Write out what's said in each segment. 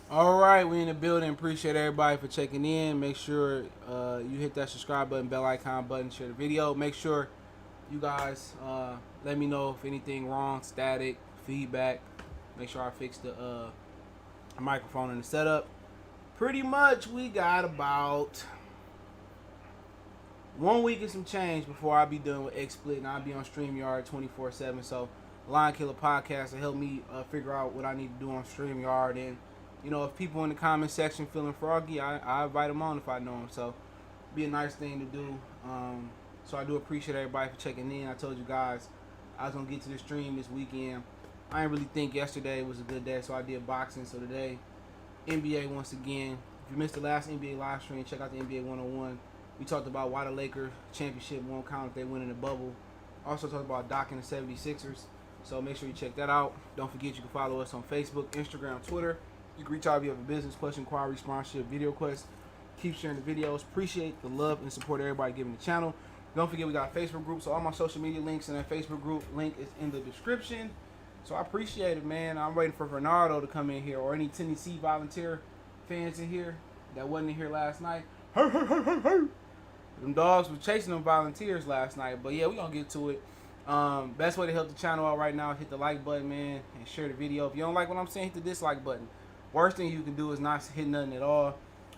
All right, we in the building. Appreciate everybody for checking in. Make sure you hit that subscribe button, bell icon button, share the video. Make sure you guys let me know if anything wrong, static, feedback. Make sure I fix the microphone and the setup. Pretty much, we got about 1 week and some change before I be done with XSplit, and I'll be on StreamYard 24/7. So, Lion Killer Podcast will help me figure out what I need to do on StreamYard. And if people in the comment section feeling froggy, I invite them on if I know them. So, be a nice thing to do. So I do appreciate everybody for checking in. I told you guys I was gonna get to the stream this weekend. I didn't really think yesterday was a good day, so I did boxing. So today, NBA once again. If you missed the last NBA live stream, check out the NBA 101. We talked about why the Lakers championship won't count if they win in the bubble. Also talked about Doc and the 76ers. So make sure you check that out. Don't forget you can follow us on Facebook, Instagram, Twitter. You can reach out if you have a business question, inquiry, sponsorship, video request. Keep sharing the videos. Appreciate the love and support everybody giving the channel. Don't forget we got a Facebook group, so all my social media links in that Facebook group link is in the description. So I appreciate it, man. I'm waiting for Bernardo to come in here or any Tennessee volunteer fans in here that wasn't in here last night. Hey, hey, hey, hey, hey. Them dogs were chasing them volunteers last night, but yeah, we gonna get to it. Best way to help the channel out right now, hit the like button, man, and share the video. If you don't like what I'm saying, hit the dislike button. Worst thing you can do is not hit nothing at all.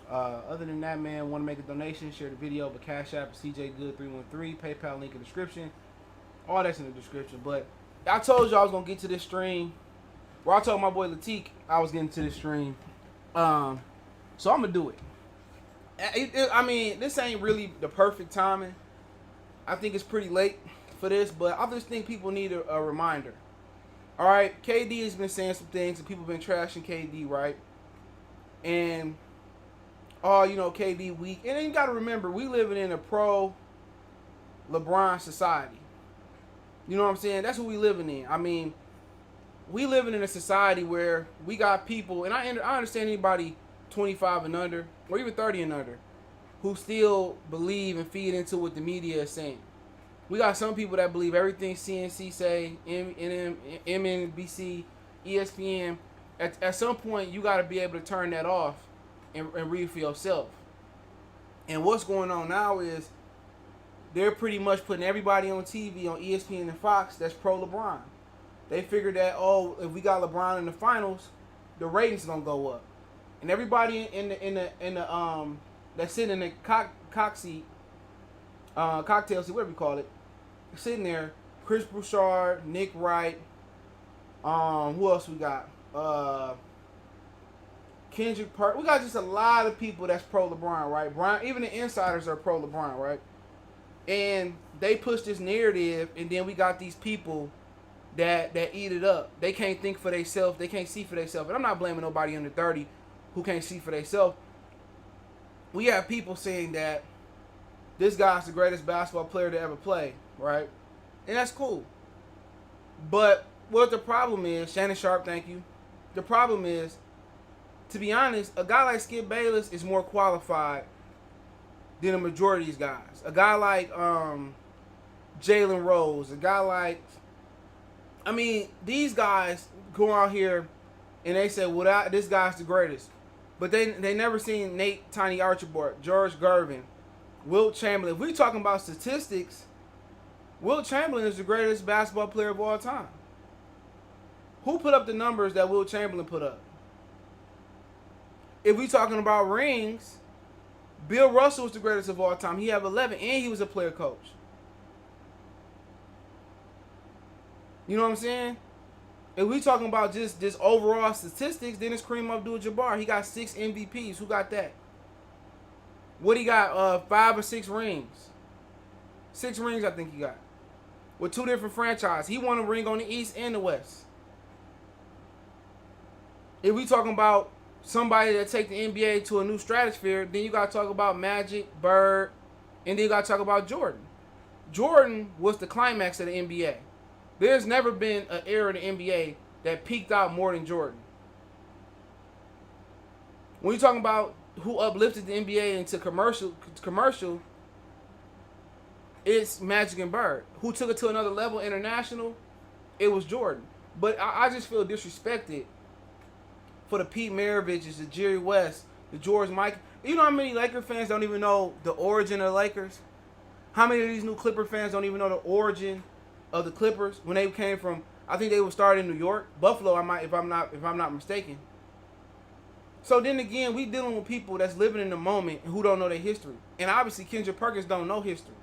Other than that, man, want to make a donation, share the video, but Cash App is CJGood313, PayPal link in the description. All that's in the description. But I told you I was going to get to this stream. Well, I told my boy Latik I was getting to this stream. So I'm going to do it. I mean, this ain't really the perfect timing. I think it's pretty late for this, but I just think people need a reminder. All right, KD has been saying some things, and people have been trashing KD, right? And KD weak. And then you got to remember, we living in a pro LeBron society. You know what I'm saying? That's what we living in. I mean, we living in a society where we got people, and I understand anybody 25 and under, or even 30 and under, who still believe and feed into what the media is saying. We got some people that believe everything CNC say, MNBC, ESPN. At some point, you got to be able to turn that off and read for yourself. And what's going on now is they're pretty much putting everybody on TV on ESPN and Fox that's pro LeBron. They figured that if we got LeBron in the finals, the ratings gonna go up. And everybody in the that's sitting in the cocktail seat, whatever you call it, sitting there. Chris Bouchard, Nick Wright. Who else we got? Kendrick Perk. We got just a lot of people that's pro LeBron, right? Brian, even the insiders are pro LeBron, right? And they push this narrative, and then we got these people that eat it up. They can't think for themselves. They can't see for themselves. And I'm not blaming nobody under 30 who can't see for themselves. We have people saying that this guy's the greatest basketball player to ever play, right? And that's cool. But what the problem is, Shannon Sharp, thank you. The problem is, to be honest, a guy like Skip Bayless is more qualified than a majority of these guys. A guy like Jalen Rose, a guy like, these guys go out here and they say, well, this guy's the greatest. But they never seen Nate Tiny Archibald, George Gervin, Wilt Chamberlain. If we talking about statistics, Wilt Chamberlain is the greatest basketball player of all time. Who put up the numbers that Wilt Chamberlain put up? If we talking about rings, Bill Russell was the greatest of all time. He had 11, and he was a player coach. You know what I'm saying? If we talking about just overall statistics, then it's Kareem Abdul-Jabbar. He got 6 MVPs. Who got that? What he got? 5 or 6 rings. 6 rings, I think he got. With 2 different franchises. He won a ring on the East and the West. If we talking about somebody that take the NBA to a new stratosphere, then you got to talk about Magic, Bird, and then you got to talk about Jordan. Jordan was the climax of the NBA. There's never been an era in the NBA that peaked out more than Jordan. When you're talking about who uplifted the NBA into commercial, it's Magic and Bird. Who took it to another level international? It was Jordan. But I just feel disrespected for the Pete Maraviches, the Jerry West, the George Michael. You know how many Laker fans don't even know the origin of the Lakers? How many of these new Clipper fans don't even know the origin of the Clippers when they came from? I think they were started in New York, Buffalo. If I'm not mistaken. So then again, we dealing with people that's living in the moment who don't know their history, and obviously Kendrick Perkins don't know history.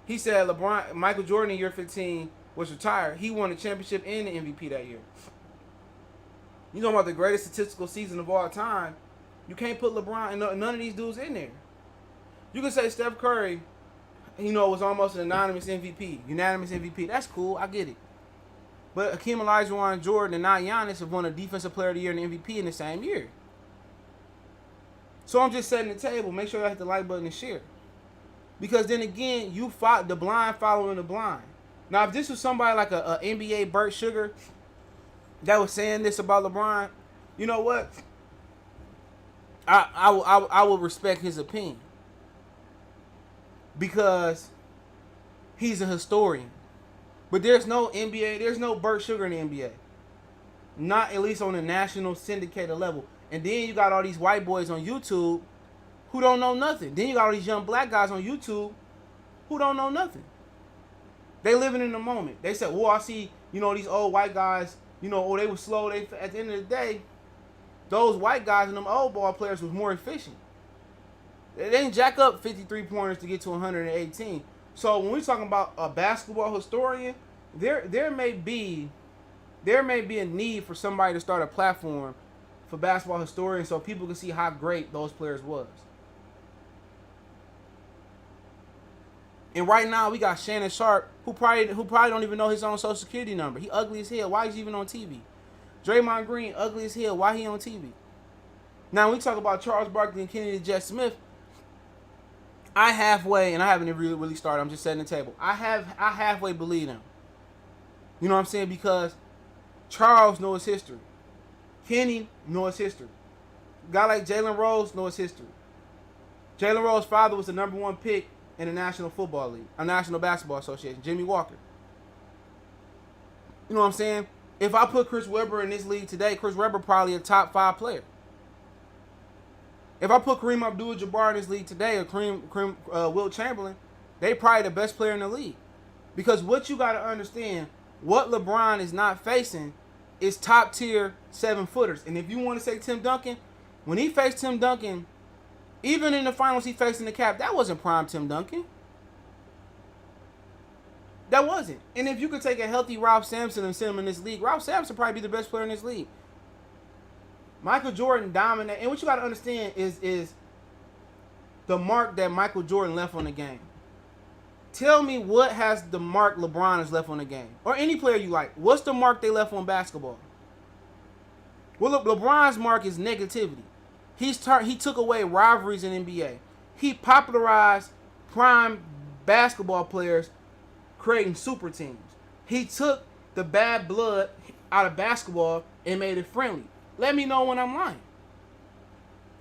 He said Michael Jordan in year 15 was retired. He won the championship and the MVP that year. You know about the greatest statistical season of all time. You can't put LeBron and none of these dudes in there. You can say Steph Curry, was almost an unanimous MVP. That's cool. I get it. But Hakeem Olajuwon, Jordan, and not Giannis have won a Defensive Player of the Year and MVP in the same year. So I'm just setting the table. Make sure you hit the like button and share. Because then again, you fought the blind following the blind. Now, if this was somebody like a NBA Burt Sugar that was saying this about LeBron, you know what? I would respect his opinion. Because he's a historian. But there's no NBA, there's no Burt Sugar in the NBA. Not at least on a national syndicated level. And then you got all these white boys on YouTube who don't know nothing. Then you got all these young black guys on YouTube who don't know nothing. They living in the moment. They said, well, I see, these old white guys, they were slow. At the end of the day, those white guys and them old ball players was more efficient. They didn't jack up 53 pointers to get to 118. So when we're talking about a basketball historian, there may be a need for somebody to start a platform for basketball historians so people can see how great those players was. And right now we got Shannon Sharp, who probably don't even know his own social security number. He ugly as hell. Why is he even on TV? Draymond Green, ugly as hell. Why he on TV? Now when we talk about Charles Barkley and Kennedy Jet Smith, I halfway, and I haven't really started, I'm just setting the table. I halfway believe them. You know what I'm saying? Because Charles knows his history. Kenny knows his history. A guy like Jalen Rose knows his history. Jalen Rose's father was the number 1 pick in the National Football League, a National Basketball Association, Jimmy Walker. You know what I'm saying? If I put Chris Webber in this league today, Chris Webber probably a top 5 player. If I put Kareem Abdul-Jabbar in this league today, or Wilt Chamberlain, they probably the best player in the league. Because what you got to understand, what LeBron is not facing is top tier 7-footers. And if you want to say Tim Duncan, when he faced Tim Duncan, even in the finals he faced in the Cap, that wasn't prime Tim Duncan. That wasn't. And if you could take a healthy Ralph Sampson and send him in this league, Ralph Sampson probably be the best player in this league. Michael Jordan dominated. And what you got to understand is the mark that Michael Jordan left on the game. Tell me what has the mark LeBron has left on the game. Or any player you like. What's the mark they left on basketball? Well, look, LeBron's mark is negativity. He took away rivalries in NBA. He popularized prime basketball players creating super teams. He took the bad blood out of basketball and made it friendly. Let me know when I'm lying.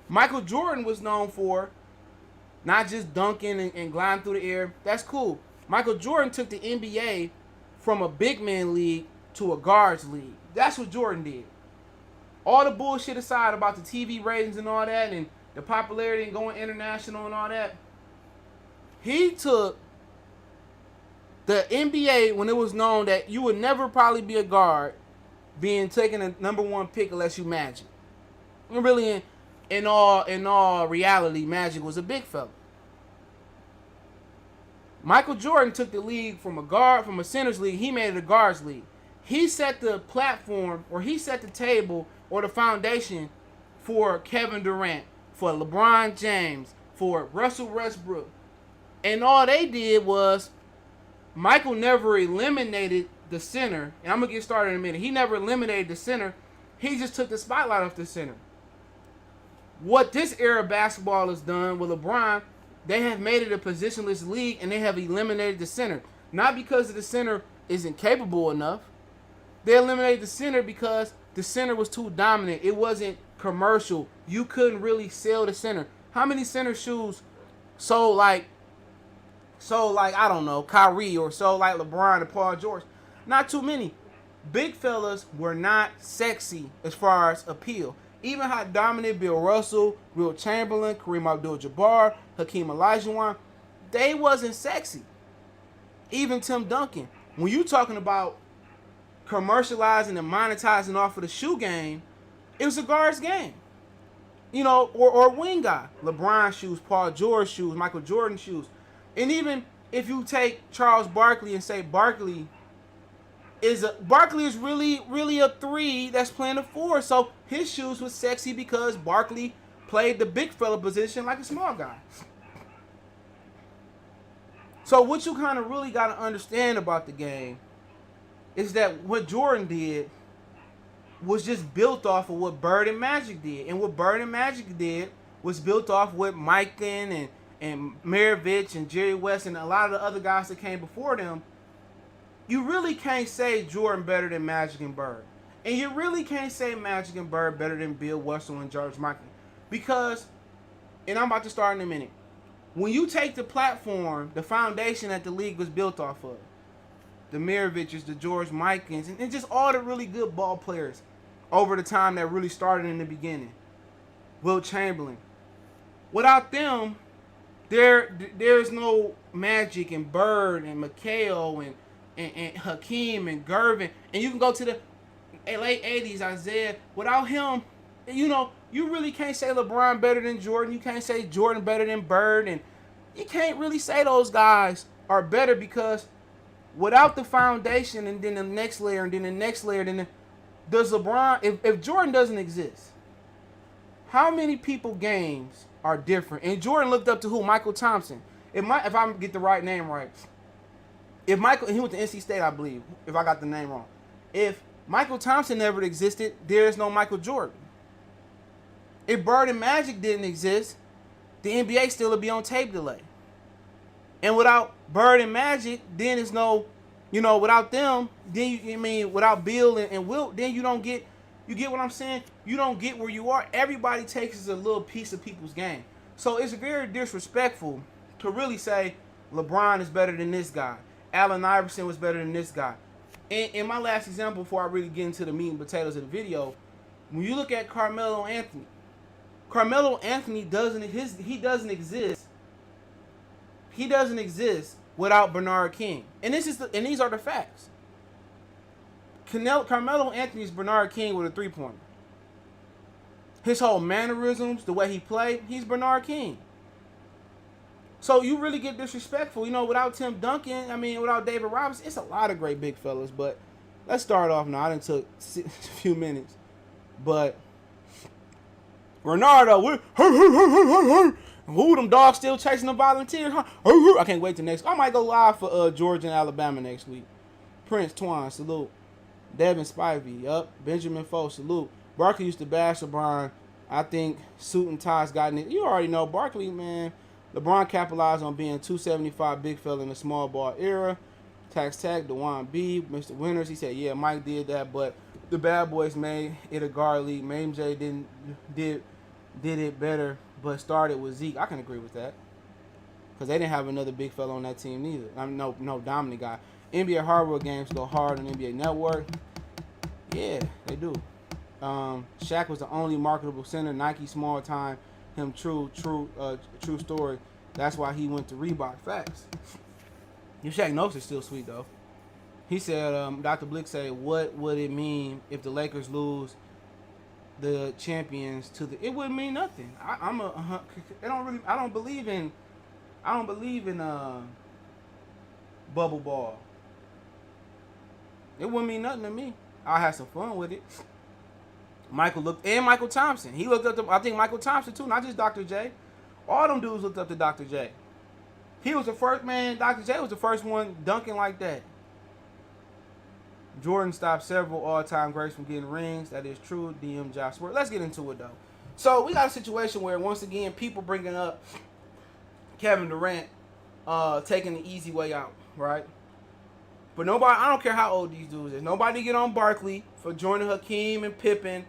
Michael Jordan was known for not just dunking and gliding through the air. That's cool. Michael Jordan took the NBA from a big man league to a guards league. That's what Jordan did. All the bullshit aside about the TV ratings and all that and the popularity and going international and all that, he took the NBA when it was known that you would never probably be a guard being taken a number 1 pick unless you Magic. And really, in all reality, Magic was a big fella. Michael Jordan took the league from a centers league. He made it a guards league. He set the platform, or he set the table, or the foundation for Kevin Durant, for LeBron James, for Russell Westbrook. And all they did was, Michael never eliminated the center. And I'm going to get started in a minute. He never eliminated the center. He just took the spotlight off the center. What this era of basketball has done with LeBron, they have made it a positionless league and they have eliminated the center. Not because the center isn't capable enough. They eliminated the center because the center was too dominant. It wasn't commercial. You couldn't really sell the center. How many center shoes sold like I don't know, Kyrie, or sold like LeBron and Paul George? Not too many. big fellas were not sexy as far as appeal. Even how dominant Bill Russell, Will Chamberlain, Kareem Abdul-Jabbar, Hakeem Olajuwon, they wasn't sexy. Even Tim Duncan. When you talking about commercializing and monetizing off of the shoe game, it was a guard's game. You know, or wing guy. LeBron shoes, Paul George shoes, Michael Jordan shoes. And even if you take Charles Barkley and say Barkley is really a 3 that's playing a 4. So his shoes was sexy because Barkley played the big fella position like a small guy. So what you kind of really got to understand about the game is that what Jordan did was just built off of what Bird and Magic did. And what Bird and Magic did was built off what Mikan and Maravich and Jerry West and a lot of the other guys that came before them. You really can't say Jordan better than Magic and Bird. And you really can't say Magic and Bird better than Bill Russell and George Mikan. Because, and I'm about to start in a minute, when you take the platform, the foundation that the league was built off of, the Miraviches, the George Mikans, and just all the really good ball players over the time that really started in the beginning. Will Chamberlain. Without them, there's no Magic and Bird and McHale and Hakeem and Gervin. And you can go to the late 80s, Isaiah. Without him, you know, you really can't say LeBron better than Jordan. You can't say Jordan better than Bird. And you can't really say those guys are better because without the foundation and then the next layer and then the next layer, does LeBron, if Jordan doesn't exist, how many people games are different? And Jordan looked up to who? Michael Thompson. If I get the right name right. If Michael, he went to NC State, I believe, if I got the name wrong. If Michael Thompson never existed, there is no Michael Jordan. If Bird and Magic didn't exist, the NBA still would be on tape delay. And without Bird and Magic, then there's no, you know, without them, then without Bill and Wilt, then you don't get, you get what I'm saying? You don't get where you are. Everybody takes a little piece of people's game. So it's very disrespectful to really say LeBron is better than this guy. Allen Iverson was better than this guy. In my last example, before I really get into the meat and potatoes of the video, when you look at Carmelo Anthony doesn't exist. He doesn't exist without Bernard King. And these are the facts. Carmelo Anthony is Bernard King with a 3-pointer. His whole mannerisms, the way he played, he's Bernard King. So you really get disrespectful. You know, without Tim Duncan, without David Robinson, it's a lot of great big fellas. But let's start off now. I done took a few minutes. But Ronaldo, who them dogs still chasing the volunteers? Huh? I can't wait till next. I might go live for Georgia and Alabama next week. Prince Twan, salute. Devin Spivey, up. Benjamin Foe, salute. Barkley used to bash LeBron. I think suit and ties got in it. You already know Barkley, man. LeBron capitalized on being 275 big fella in the small ball era. Tax Tag, Dewan B, Mr. Winters. He said, yeah, Mike did that, but the bad boys made it a guard league. Mame J did it better, but started with Zeke. I can agree with that. Because they didn't have another big fella on that team neither. No dominant guy. NBA hardwood games go hard on NBA Network. Yeah, they do. Shaq was the only marketable center. Nike small time. Him true story. That's why he went to Reebok. Facts. Your Shaq notes is still sweet though. He said, Dr. Blick said, what would it mean if the Lakers lose the champions to the? It wouldn't mean nothing. I don't believe in bubble ball. It wouldn't mean nothing to me. I had some fun with it. Michael Thompson. He looked up to, I think Michael Thompson too, not just Dr. J. All them dudes looked up to Dr. J. He was the first man, Dr. J was the first one dunking like that. Jordan stopped several all-time greats from getting rings. That is true. DM Josh Word. Let's get into it though. So we got a situation where once again people bringing up Kevin Durant taking the easy way out, right? But nobody, I don't care how old these dudes is. Nobody get on Barkley for joining Hakeem and Pippen,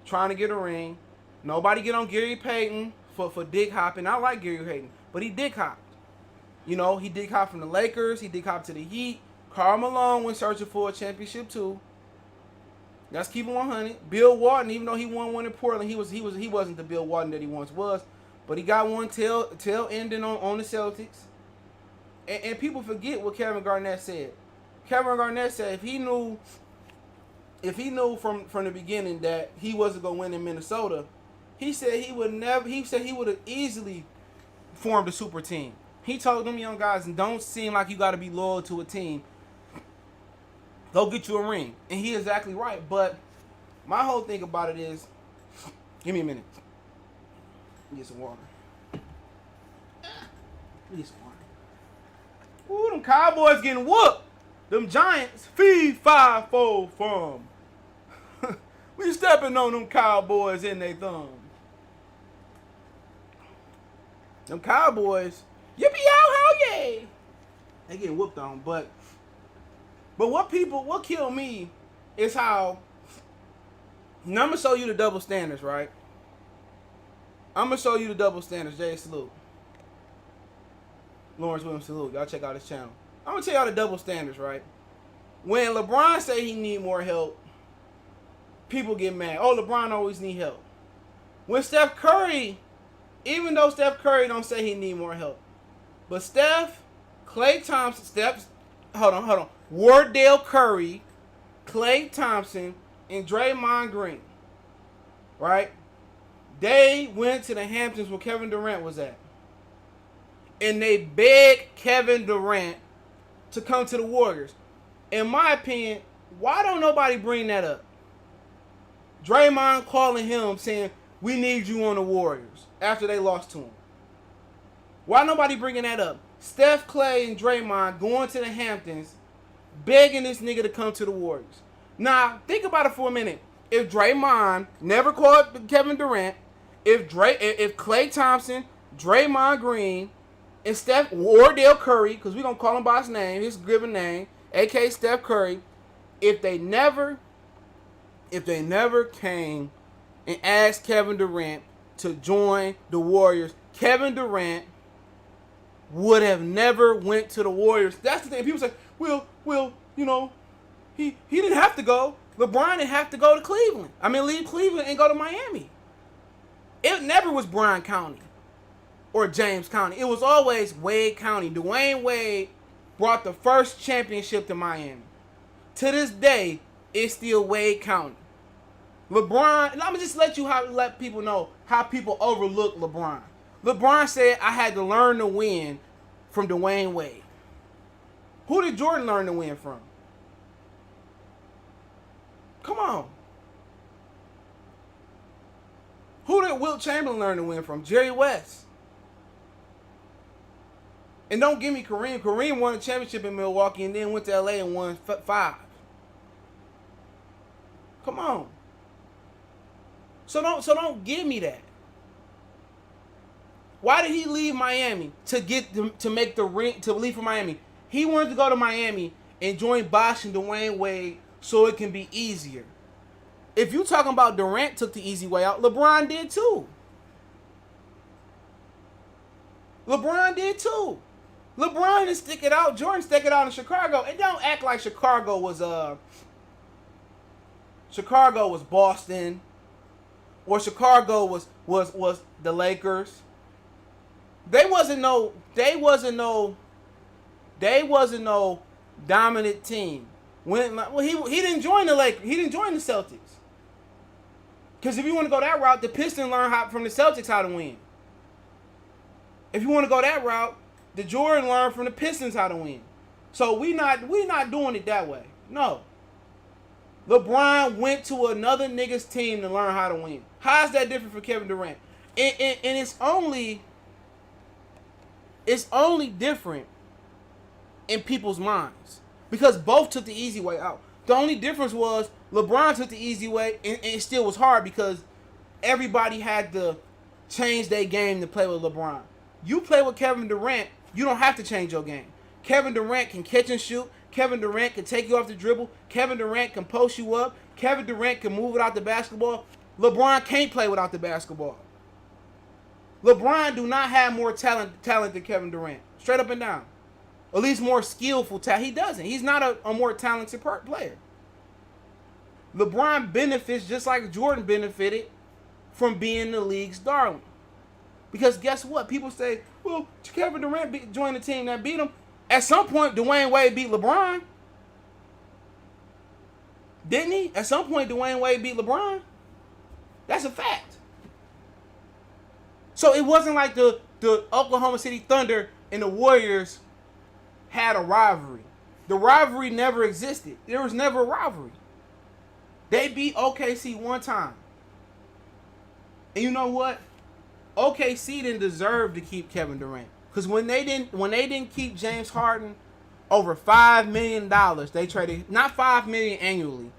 trying to get a ring. Nobody get on Gary Payton for dick hopping. I like Gary Payton, but he dick hopped. You know, he dick hopped from the Lakers. He dick hopped to the Heat. Karl Malone went searching for a championship too. Let's keep it 100. Bill Walton, even though he won one in Portland, he wasn't the Bill Walton that he once was, but he got one tail ending on the Celtics. And people forget what Kevin Garnett said. Kevin Garnett said if he knew from the beginning that he wasn't gonna win in Minnesota, he said he would have easily formed a super team. He told them young guys, and don't seem like you got to be loyal to a team. Go get you a ring. And he exactly right. But my whole thing about it is, give me a minute. Get some water. Get some water. Ooh, them Cowboys getting whooped. Them Giants, feed 5-4 from. We stepping on them Cowboys in they thumb. Them Cowboys, yippee yow how yay. They getting whooped on, but what killed me is how, now I'm gonna show you the double standards, right? I'm gonna show you the double standards. Jay, salute. Lawrence Williams, salute. Y'all check out his channel. I'm gonna tell y'all the double standards, right? When LeBron say he need more help, people get mad. Oh, LeBron always need help. When Steph Curry, even though Steph Curry don't say he need more help, but Steph, Klay Thompson, Wardell Curry, Klay Thompson, and Draymond Green, right? They went to the Hamptons where Kevin Durant was at. And they begged Kevin Durant to come to the Warriors. In my opinion, why don't nobody bring that up? Draymond calling him saying, we need you on the Warriors after they lost to him. Why nobody bringing that up? Steph, Klay, and Draymond going to the Hamptons begging this nigga to come to the Warriors. Now, think about it for a minute. If Draymond never called Kevin Durant, if Klay Thompson, Draymond Green, and Steph Wardell Curry, because we're going to call him by his name, his given name, a.k.a. Steph Curry, if they never came and asked Kevin Durant to join the Warriors, Kevin Durant would have never went to the Warriors. That's the thing. People say, well, you know, he didn't have to go. LeBron didn't have to go to Cleveland. I mean, leave Cleveland and go to Miami. It never was Bryan County or James County. It was always Wade County. Dwayne Wade brought the first championship to Miami. To this day, it's still Wade County. LeBron, and I'm going to just let people know how people overlook LeBron. LeBron said, I had to learn to win from Dwayne Wade. Who did Jordan learn to win from? Come on. Who did Wilt Chamberlain learn to win from? Jerry West. And don't give me Kareem. Kareem won a championship in Milwaukee and then went to LA and won 5. Come on. So don't give me that. Why did he leave Miami to make the ring, to leave for Miami? He wanted to go to Miami and join Bosh and Dwayne Wade so it can be easier. If you talking about Durant took the easy way out, LeBron did too. LeBron didn't stick it out. Jordan stuck it out in Chicago. And don't act like Chicago was Boston, or Chicago was the Lakers. They wasn't no dominant team. He didn't join the Lakers. He didn't join the Celtics. Because if you want to go that route, the Pistons learned from the Celtics how to win. If you want to go that route, the Jordan learned from the Pistons how to win. So we not doing it that way. No. LeBron went to another nigga's team to learn how to win. How is that different for Kevin Durant? And it's only different in people's minds. Because both took the easy way out. The only difference was LeBron took the easy way, and it still was hard because everybody had to change their game to play with LeBron. You play with Kevin Durant, you don't have to change your game. Kevin Durant can catch and shoot. Kevin Durant can take you off the dribble. Kevin Durant can post you up. Kevin Durant can move without the basketball. LeBron can't play without the basketball. LeBron do not have more talent than Kevin Durant. Straight up and down. At least more skillful talent. He doesn't. He's not a more talented player. LeBron benefits just like Jordan benefited from being the league's darling. Because guess what? People say, well, Kevin Durant joined the team that beat him. At some point, Dwayne Wade beat LeBron. Didn't he? At some point, Dwayne Wade beat LeBron. That's a fact. So it wasn't like the Oklahoma City Thunder and the Warriors had a rivalry. The rivalry never existed. There was never a rivalry. They beat OKC one time. And you know what? OKC didn't deserve to keep Kevin Durant. Because when they didn't keep James Harden over $5 million, they traded, not $5 million annually,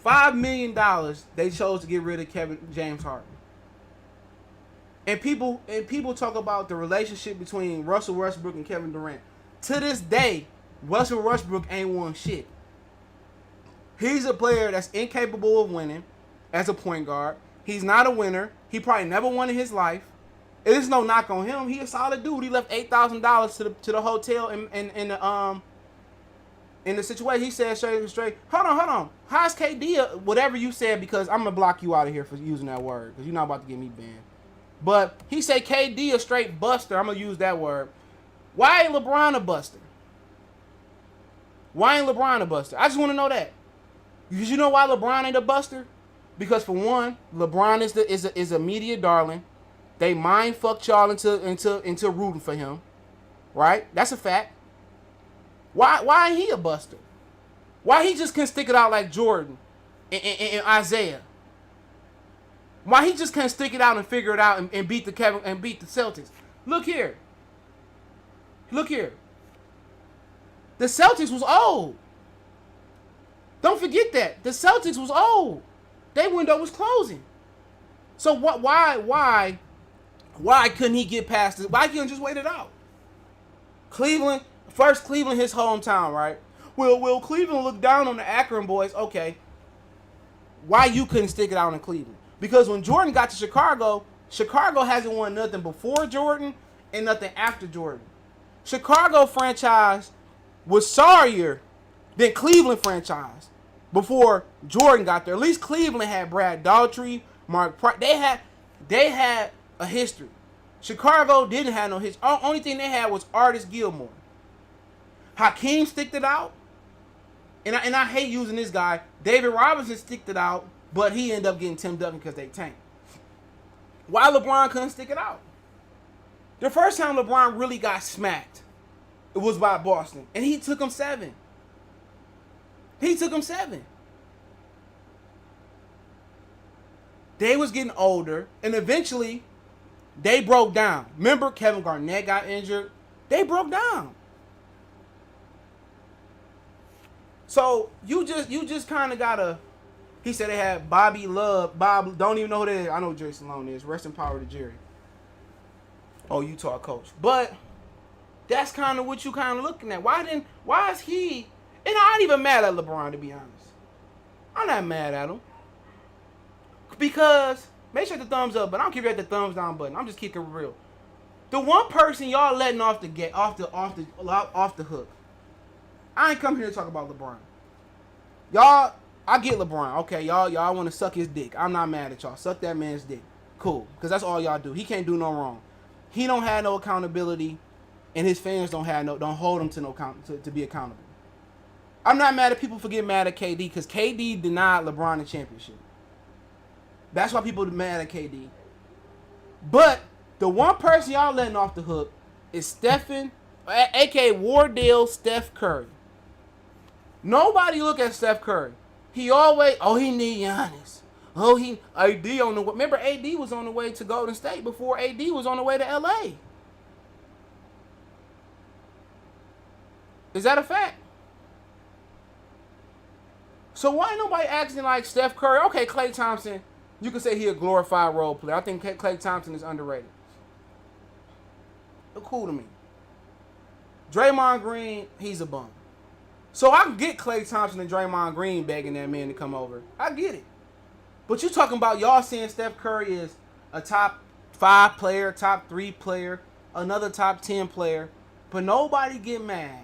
$5 million they chose to get rid of James Harden. And people talk about the relationship between Russell Westbrook and Kevin Durant. To this day, Russell Westbrook ain't won shit. He's a player that's incapable of winning as a point guard. He's not a winner. He probably never won in his life. There's no knock on him. He a solid dude. He left $8,000 to the hotel in the situation. He said straight, hold on. How's KD? Whatever you said, because I'm gonna block you out of here for using that word, because you're not about to get me banned. But he said KD a straight buster. I'm gonna use that word. Why ain't LeBron a buster? Why ain't LeBron a buster? I just want to know that. Because you know why LeBron ain't a buster? Because for one, LeBron is a media darling. They mind fucked y'all into rooting for him, right? That's a fact. Why ain't he a buster? Why he just can't stick it out like Jordan and Isaiah? Why he just can't stick it out and figure it out and beat the Celtics? Look here. The Celtics was old. Don't forget that. The Celtics was old. Their window was closing. So why couldn't he get past this? Why couldn't he just wait it out? Cleveland, his hometown, right? Well, Cleveland looked down on the Akron boys. Okay. Why you couldn't stick it out in Cleveland? Because when Jordan got to Chicago hasn't won nothing before Jordan and nothing after Jordan. Chicago franchise was sorrier than Cleveland franchise before Jordan got there. At least Cleveland had Brad Daughtry, Mark Price. They had a history. Chicago didn't have no history. Only thing they had was Artis Gilmore. Hakeem sticked it out. And I hate using this guy. David Robinson sticked it out, but he ended up getting Tim Duncan because they tanked. Why LeBron couldn't stick it out? The first time LeBron really got smacked, it was by Boston. And he took him 7. They was getting older, and eventually, they broke down. Remember, Kevin Garnett got injured. They broke down. So, you just kind of got to... He said they had Bobby Love. Bob, don't even know who that is. I know who Jerry Sloan is. Rest in power to Jerry. Oh, Utah coach. But that's kind of what you kind of looking at. Why is he... And I ain't even mad at LeBron, to be honest. I'm not mad at him. Because, make sure the thumbs up, but I don't care if you hit the thumbs down button. I'm just keeping it real. The one person y'all letting off the hook. I ain't come here to talk about LeBron. Y'all, I get LeBron. Okay, y'all want to suck his dick. I'm not mad at y'all. Suck that man's dick. Cool. Because that's all y'all do. He can't do no wrong. He don't have no accountability, and his fans don't hold him to be accountable. I'm not mad at people for getting mad at KD, because KD denied LeBron the championship. That's why people are mad at KD. But the one person y'all letting off the hook is Stephen, a.k.a. Wardell Steph Curry. Nobody look at Steph Curry. He always, he need Giannis. AD on the way. Remember, AD was on the way to Golden State before AD was on the way to LA. Is that a fact? So why ain't nobody acting like Steph Curry? Okay, Klay Thompson, you can say he a glorified role player. I think Klay Thompson is underrated. Look cool to me. Draymond Green, he's a bum. So I can get Klay Thompson and Draymond Green begging that man to come over. I get it. But you talking about y'all saying Steph Curry is a top 5 player, top 3 player, another top 10 player, but nobody get mad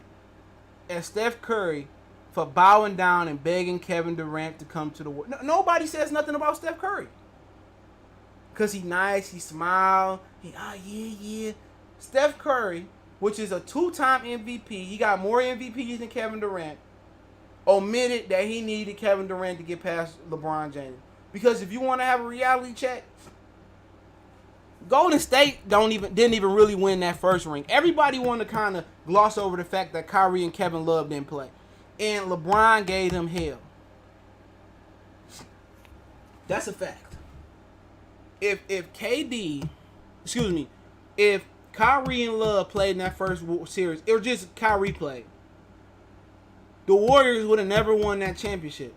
at Steph Curry for bowing down and begging Kevin Durant to come to the Warriors. Nobody says nothing about Steph Curry. Because he nice, he smile, yeah. Steph Curry, which is a 2-time MVP, he got more MVPs than Kevin Durant, omitted that he needed Kevin Durant to get past LeBron James. Because if you want to have a reality check, Golden State didn't even really win that first ring. Everybody wanted to kind of gloss over the fact that Kyrie and Kevin Love didn't play. And LeBron gave them hell. That's a fact. If Kyrie and Love played in that first series, it was just Kyrie played, the Warriors would have never won that championship.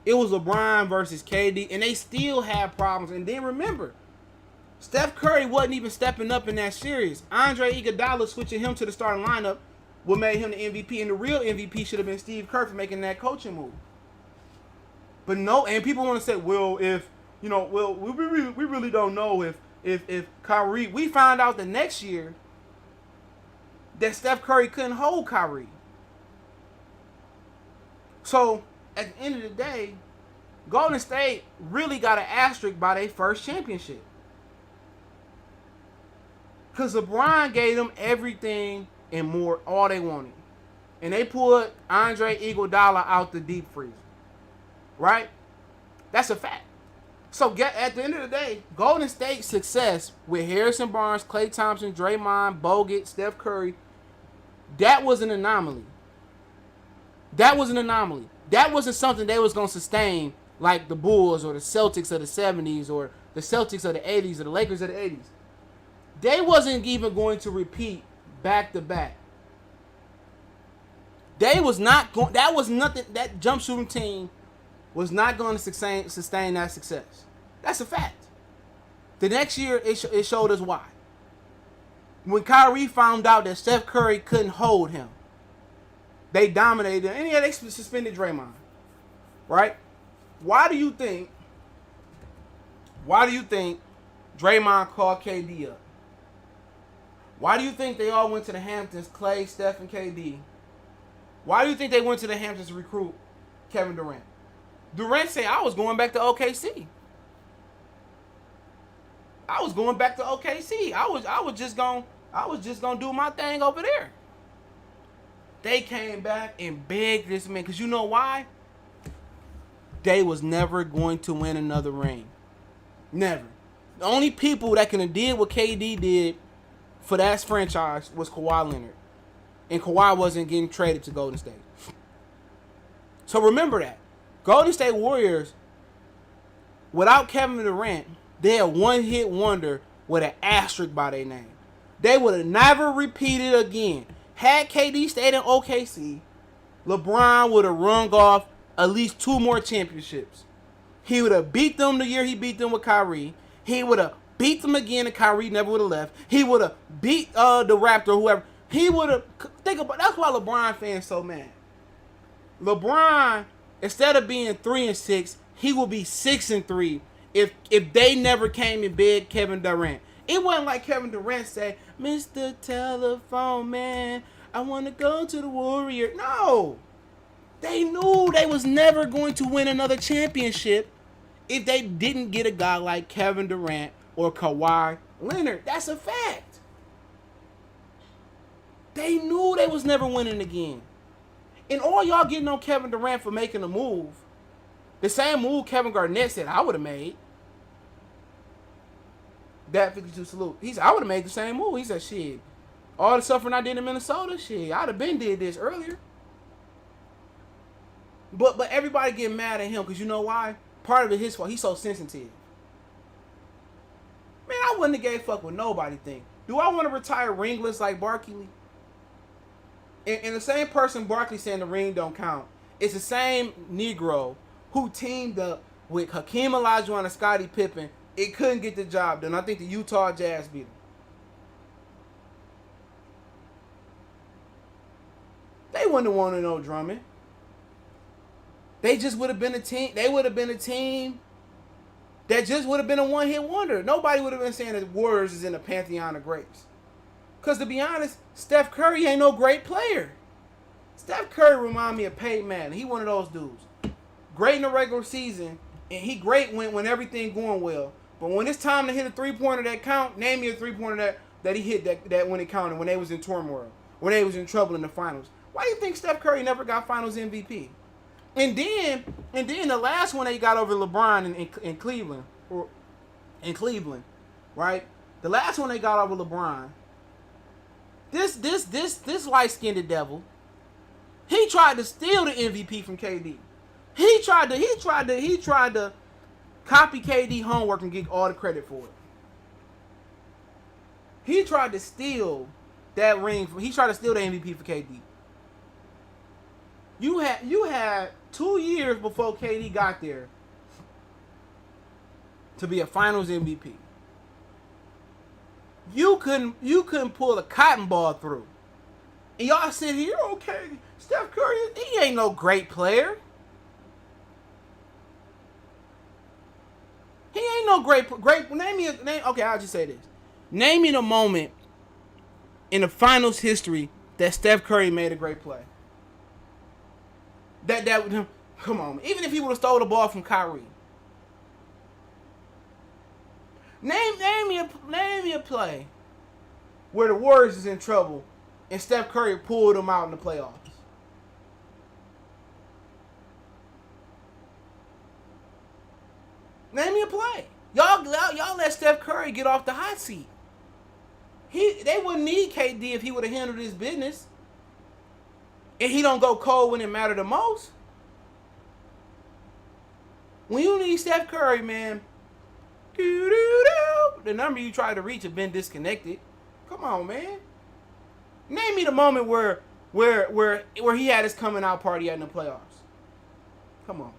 It was LeBron versus KD, and they still had problems. And then remember, Steph Curry wasn't even stepping up in that series. Andre Iguodala switching him to the starting lineup what made him the MVP, and the real MVP should have been Steve Kerr for making that coaching move. But no, and people want to say, well, if we really don't know if Kyrie. We found out the next year that Steph Curry couldn't hold Kyrie. So at the end of the day, Golden State really got an asterisk by their first championship. Because LeBron gave them everything and more, all they wanted. And they pulled Andre Iguodala out the deep freezer. Right? That's a fact. So at the end of the day, Golden State's success with Harrison Barnes, Klay Thompson, Draymond, Bogut, Steph Curry, that was an anomaly. That wasn't something they was going to sustain like the Bulls or the Celtics of the 70s or the Celtics of the 80s or the Lakers of the 80s. They wasn't even going to repeat back-to-back. They was not going. That was nothing. That jump shooting team was not going to sustain that success. That's a fact. The next year, it showed us why. When Kyrie found out that Steph Curry couldn't hold him, they dominated. And yeah, they suspended Draymond. Right? Why do you think Draymond called KD up? Why do you think they all went to the Hamptons, Klay, Steph, and KD? Why do you think they went to the Hamptons to recruit Kevin Durant? Durant said, I was going back to OKC. I was just gonna do my thing over there. They came back and begged this man, because you know why? They was never going to win another ring. Never. The only people that could have did what KD did for that franchise was Kawhi Leonard. And Kawhi wasn't getting traded to Golden State. So remember that. Golden State Warriors, without Kevin Durant, they're a one-hit wonder with an asterisk by their name. They would have never repeated again. Had KD stayed in OKC, LeBron would have rung off at least 2 more championships. He would have beat them the year he beat them with Kyrie. He would have beat them again and Kyrie never would have left. He would have beat the Raptor, whoever. He would have. Think about. That's why LeBron fans so mad. LeBron, instead of being 3-6, he will be 6-3 if they never came and begged Kevin Durant. It wasn't like Kevin Durant said, Mr. Telephone Man, I want to go to the Warriors. No. They knew they was never going to win another championship if they didn't get a guy like Kevin Durant or Kawhi Leonard. That's a fact. They knew they was never winning again. And all y'all getting on Kevin Durant for making a move, the same move Kevin Garnett said I would have made. That 52 salute. He said, I would have made the same move. He said, shit, all the suffering I did in Minnesota, shit, I'd have been did this earlier. But everybody getting mad at him because you know why? Part of it his fault. He's so sensitive. Man, I wouldn't have gave fuck with nobody think. Do I want to retire ringless like Barkley? And the same person Barkley saying the ring don't count, it's the same Negro who teamed up with Hakeem Olajuwon and Scottie Pippen. It couldn't get the job done. I think the Utah Jazz beat him. They wouldn't have wanted no Drummond. They just would have been a team. They would have been a team that just would have been a one-hit wonder. Nobody would have been saying that Warriors is in the pantheon of greats. Because to be honest, Steph Curry ain't no great player. Steph Curry remind me of Peyton Manning. He one of those dudes. Great in the regular season, and he great when everything going well. But when it's time to hit a 3-pointer that count, name me a 3-pointer that he hit that when it counted, when they was in turmoil, when they was in trouble in the finals. Why do you think Steph Curry never got Finals MVP? And then the last one they got over LeBron in Cleveland, right? The last one they got over LeBron. This light-skinned devil, he tried to steal the MVP from KD. He tried to copy KD homework and get all the credit for it. He tried to steal that ring. He tried to steal the MVP for KD. You had 2 years before KD got there to be a Finals MVP. You couldn't pull a cotton ball through. And y'all sit here, okay, Steph Curry, he ain't no great player. He ain't no great. Name. Okay, I'll just say this. Name me the moment in the Finals history that Steph Curry made a great play. Come on. Even if he would have stole the ball from Kyrie. Name me a play where the Warriors is in trouble and Steph Curry pulled them out in the playoffs. Name me a play. Y'all let Steph Curry get off the hot seat. They wouldn't need KD if he would have handled his business. And he don't go cold when it mattered the most. When you need Steph Curry, man, the number you try to reach have been disconnected. Come on, man. Name me the moment where he had his coming out party in the playoffs. Come on.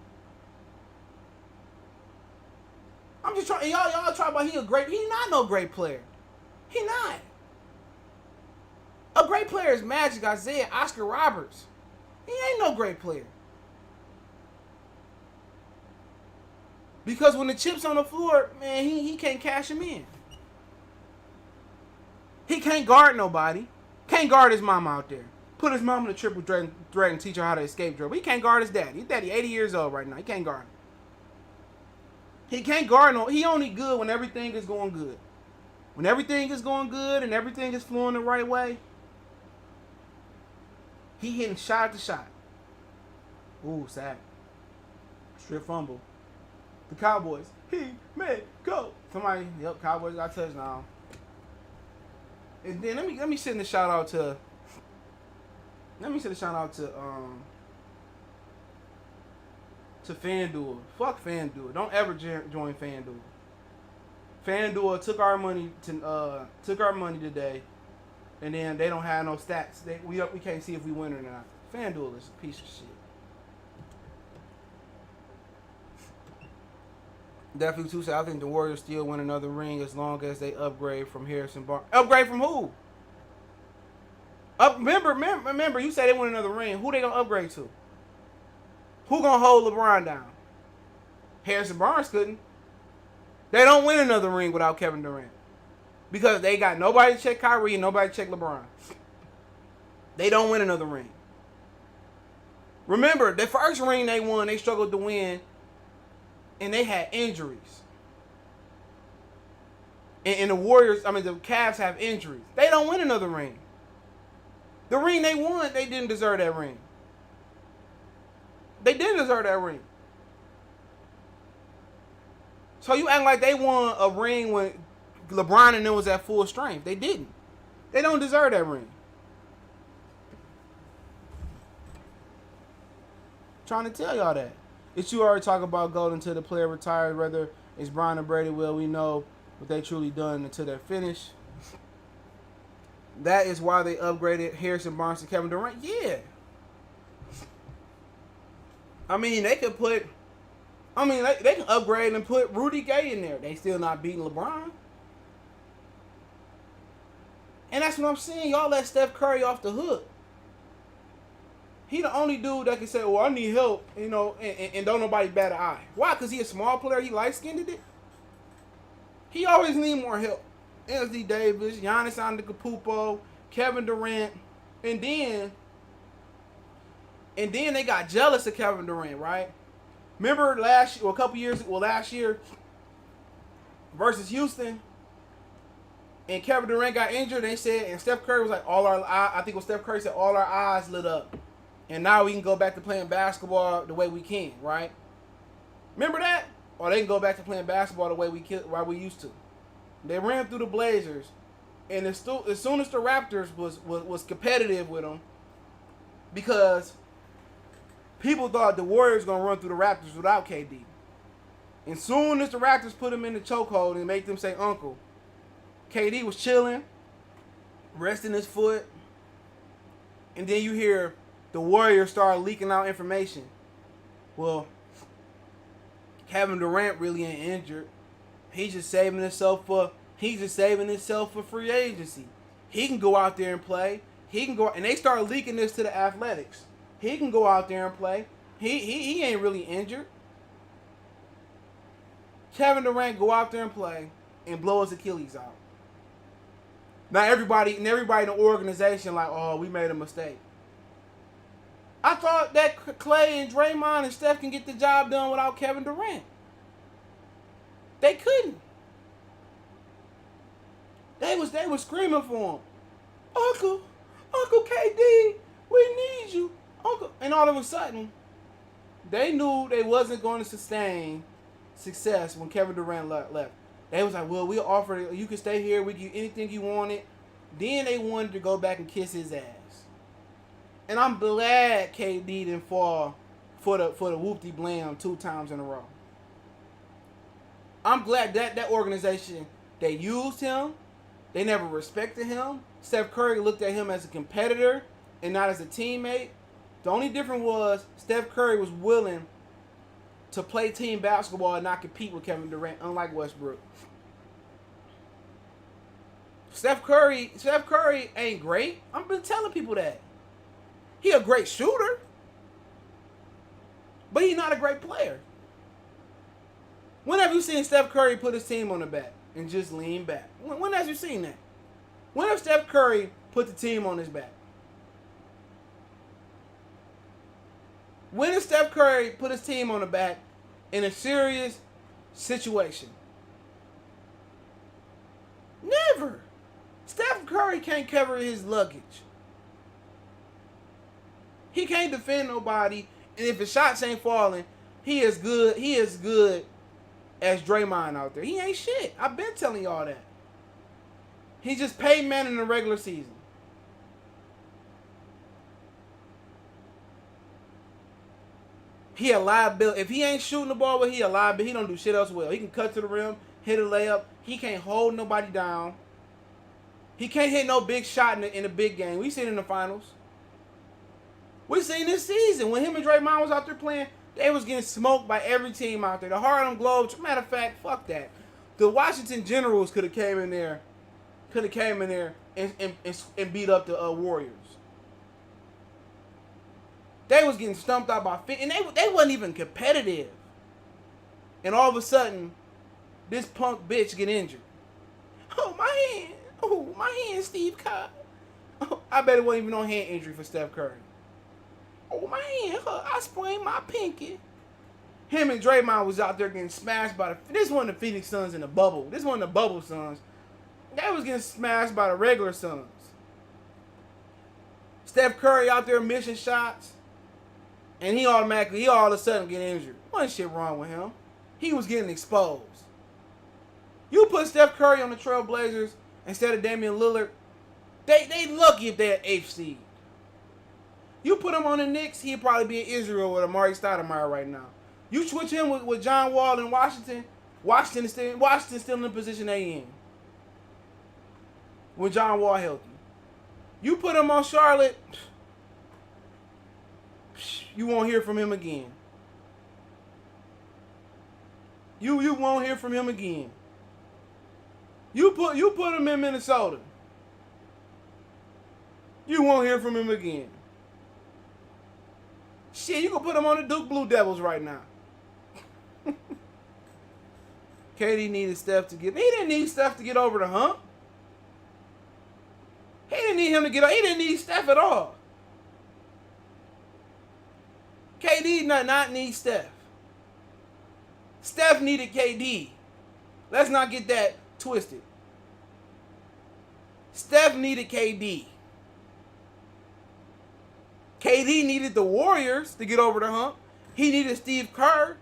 I'm just trying. Y'all talk about he not no great player. He not. A great player is Magic, Isaiah, Oscar Roberts. He ain't no great player. Because when the chip's on the floor, man, he can't cash him in. He can't guard nobody. Can't guard his mom out there. Put his mom in the triple threat and teach her how to escape dribble. He can't guard his daddy. His daddy 80 years old right now. He can't guard him. He can't guard no. He only good when everything is going good. When everything is going good and everything is flowing the right way, he hitting shot to shot. Ooh, sack. Strip fumble. The Cowboys. He may go. Somebody, Cowboys got touchdown. And then let me send a shout out to. To FanDuel. Fuck FanDuel. Don't ever join FanDuel. FanDuel took our money today, and then they don't have no stats. We can't see if we win or not. FanDuel is a piece of shit. Definitely too. I think the Warriors still win another ring as long as they upgrade from Harrison Barnes. Upgrade from who? Remember, you said they win another ring. Who they gonna upgrade to? Who gonna hold LeBron down? Harrison Barnes couldn't. They don't win another ring without Kevin Durant. Because they got nobody to check Kyrie and nobody to check LeBron. They don't win another ring. Remember, the first ring they won, they struggled to win. And they had injuries. And the Warriors, the Cavs have injuries. They don't win another ring. The ring they won, they didn't deserve that ring. They didn't deserve that ring. So you act like they won a ring when LeBron and them was at full strength. They didn't. They don't deserve that ring. Trying to tell y'all that. It's you already talk about going until the player retires, whether it's Bron or Brady. Well, we know what they truly done until they're finished. That is why they upgraded Harrison Barnes to Kevin Durant. Yeah. They could put... they can upgrade and put Rudy Gay in there. They still not beating LeBron. And that's what I'm saying. Y'all let Steph Curry off the hook. He the only dude that can say, well, I need help, and don't nobody bat an eye. Why? Because he a small player. He light-skinned it. He always need more help. Anthony Davis, Giannis Antetokounmpo, Kevin Durant, and then And then they got jealous of Kevin Durant, right? Remember last year versus Houston, and Kevin Durant got injured. They said, and Steph Curry was like, I think it was Steph Curry said, all our eyes lit up, and now we can go back to playing basketball the way we can, right? Remember that? Or they can go back to playing basketball the way we used to. They ran through the Blazers, and as soon as the Raptors was competitive with them, because people thought the Warriors gonna run through the Raptors without KD. And soon as the Raptors put him in the chokehold and make them say uncle, KD was chilling, resting his foot, and then you hear the Warriors start leaking out information. Well, Kevin Durant really ain't injured. He's just saving himself for free agency. He can go out there and play. He can go, and they start leaking this to the Athletics. He can go out there and play. He ain't really injured. Kevin Durant go out there and play and blow his Achilles out. Now everybody in the organization like, oh, we made a mistake. I thought that Clay and Draymond and Steph can get the job done without Kevin Durant. They couldn't. They was screaming for him. Uncle KD, we need you. Uncle. And all of a sudden, they knew they wasn't going to sustain success when Kevin Durant left. They was like, well, we'll offer you can stay here, we give you anything you wanted. Then they wanted to go back and kiss his ass. And I'm glad KD didn't fall for the whoopty blam 2 times in a row. I'm glad that organization, they used him. They never respected him. Steph Curry looked at him as a competitor and not as a teammate. The only difference was Steph Curry was willing to play team basketball and not compete with Kevin Durant, unlike Westbrook. Steph Curry ain't great. I've been telling people that. He a great shooter, but he's not a great player. When have you seen Steph Curry put his team on the back and just lean back? When have you seen that? When have Steph Curry put the team on his back? When has Steph Curry put his team on the back in a serious situation? Never. Steph Curry can't cover his luggage. He can't defend nobody, and if his shots ain't falling, he is good as Draymond out there. He ain't shit. I've been telling y'all that. He just paid man in the regular season. He a liability. If he ain't shooting the ball well, he a liability. He don't do shit else well. He can cut to the rim, hit a layup. He can't hold nobody down. He can't hit no big shot in the big game. We seen it in the finals. We seen this season when him and Draymond was out there playing. They was getting smoked by every team out there. The Harlem Globetrotters. Matter of fact, fuck that. The Washington Generals could have came in there and beat up the Warriors. They was getting stumped out by 50, and they wasn't even competitive. And all of a sudden, this punk bitch get injured. Oh, my hand. Oh, my hand, Steve Cobb. Oh, I bet it wasn't even no hand injury for Steph Curry. Oh, my hand. I sprained my pinky. Him and Draymond was out there getting smashed by this one of the Phoenix Suns in the bubble. This one of the bubble Suns. They was getting smashed by the regular Suns. Steph Curry out there missing shots. And he all of a sudden get injured. Wasn't shit wrong with him. He was getting exposed. You put Steph Curry on the Trail Blazers instead of Damian Lillard, they lucky if they're 8th seed. You put him on the Knicks, he'd probably be in Israel with Amari Stoudemire right now. You switch him with John Wall in Washington, Washington's still in the position they in. With John Wall healthy. You put him on Charlotte, you won't hear from him again. You won't hear from him again. You put him in Minnesota. You won't hear from him again. Shit, you can put him on the Duke Blue Devils right now. KD needed Steph to get. He didn't need Steph to get over the hump. He didn't need him to get. He didn't need Steph at all. KD did not need Steph. Steph needed KD. Let's not get that twisted. Steph needed KD. KD needed the Warriors to get over the hump. He needed Steve Kerr.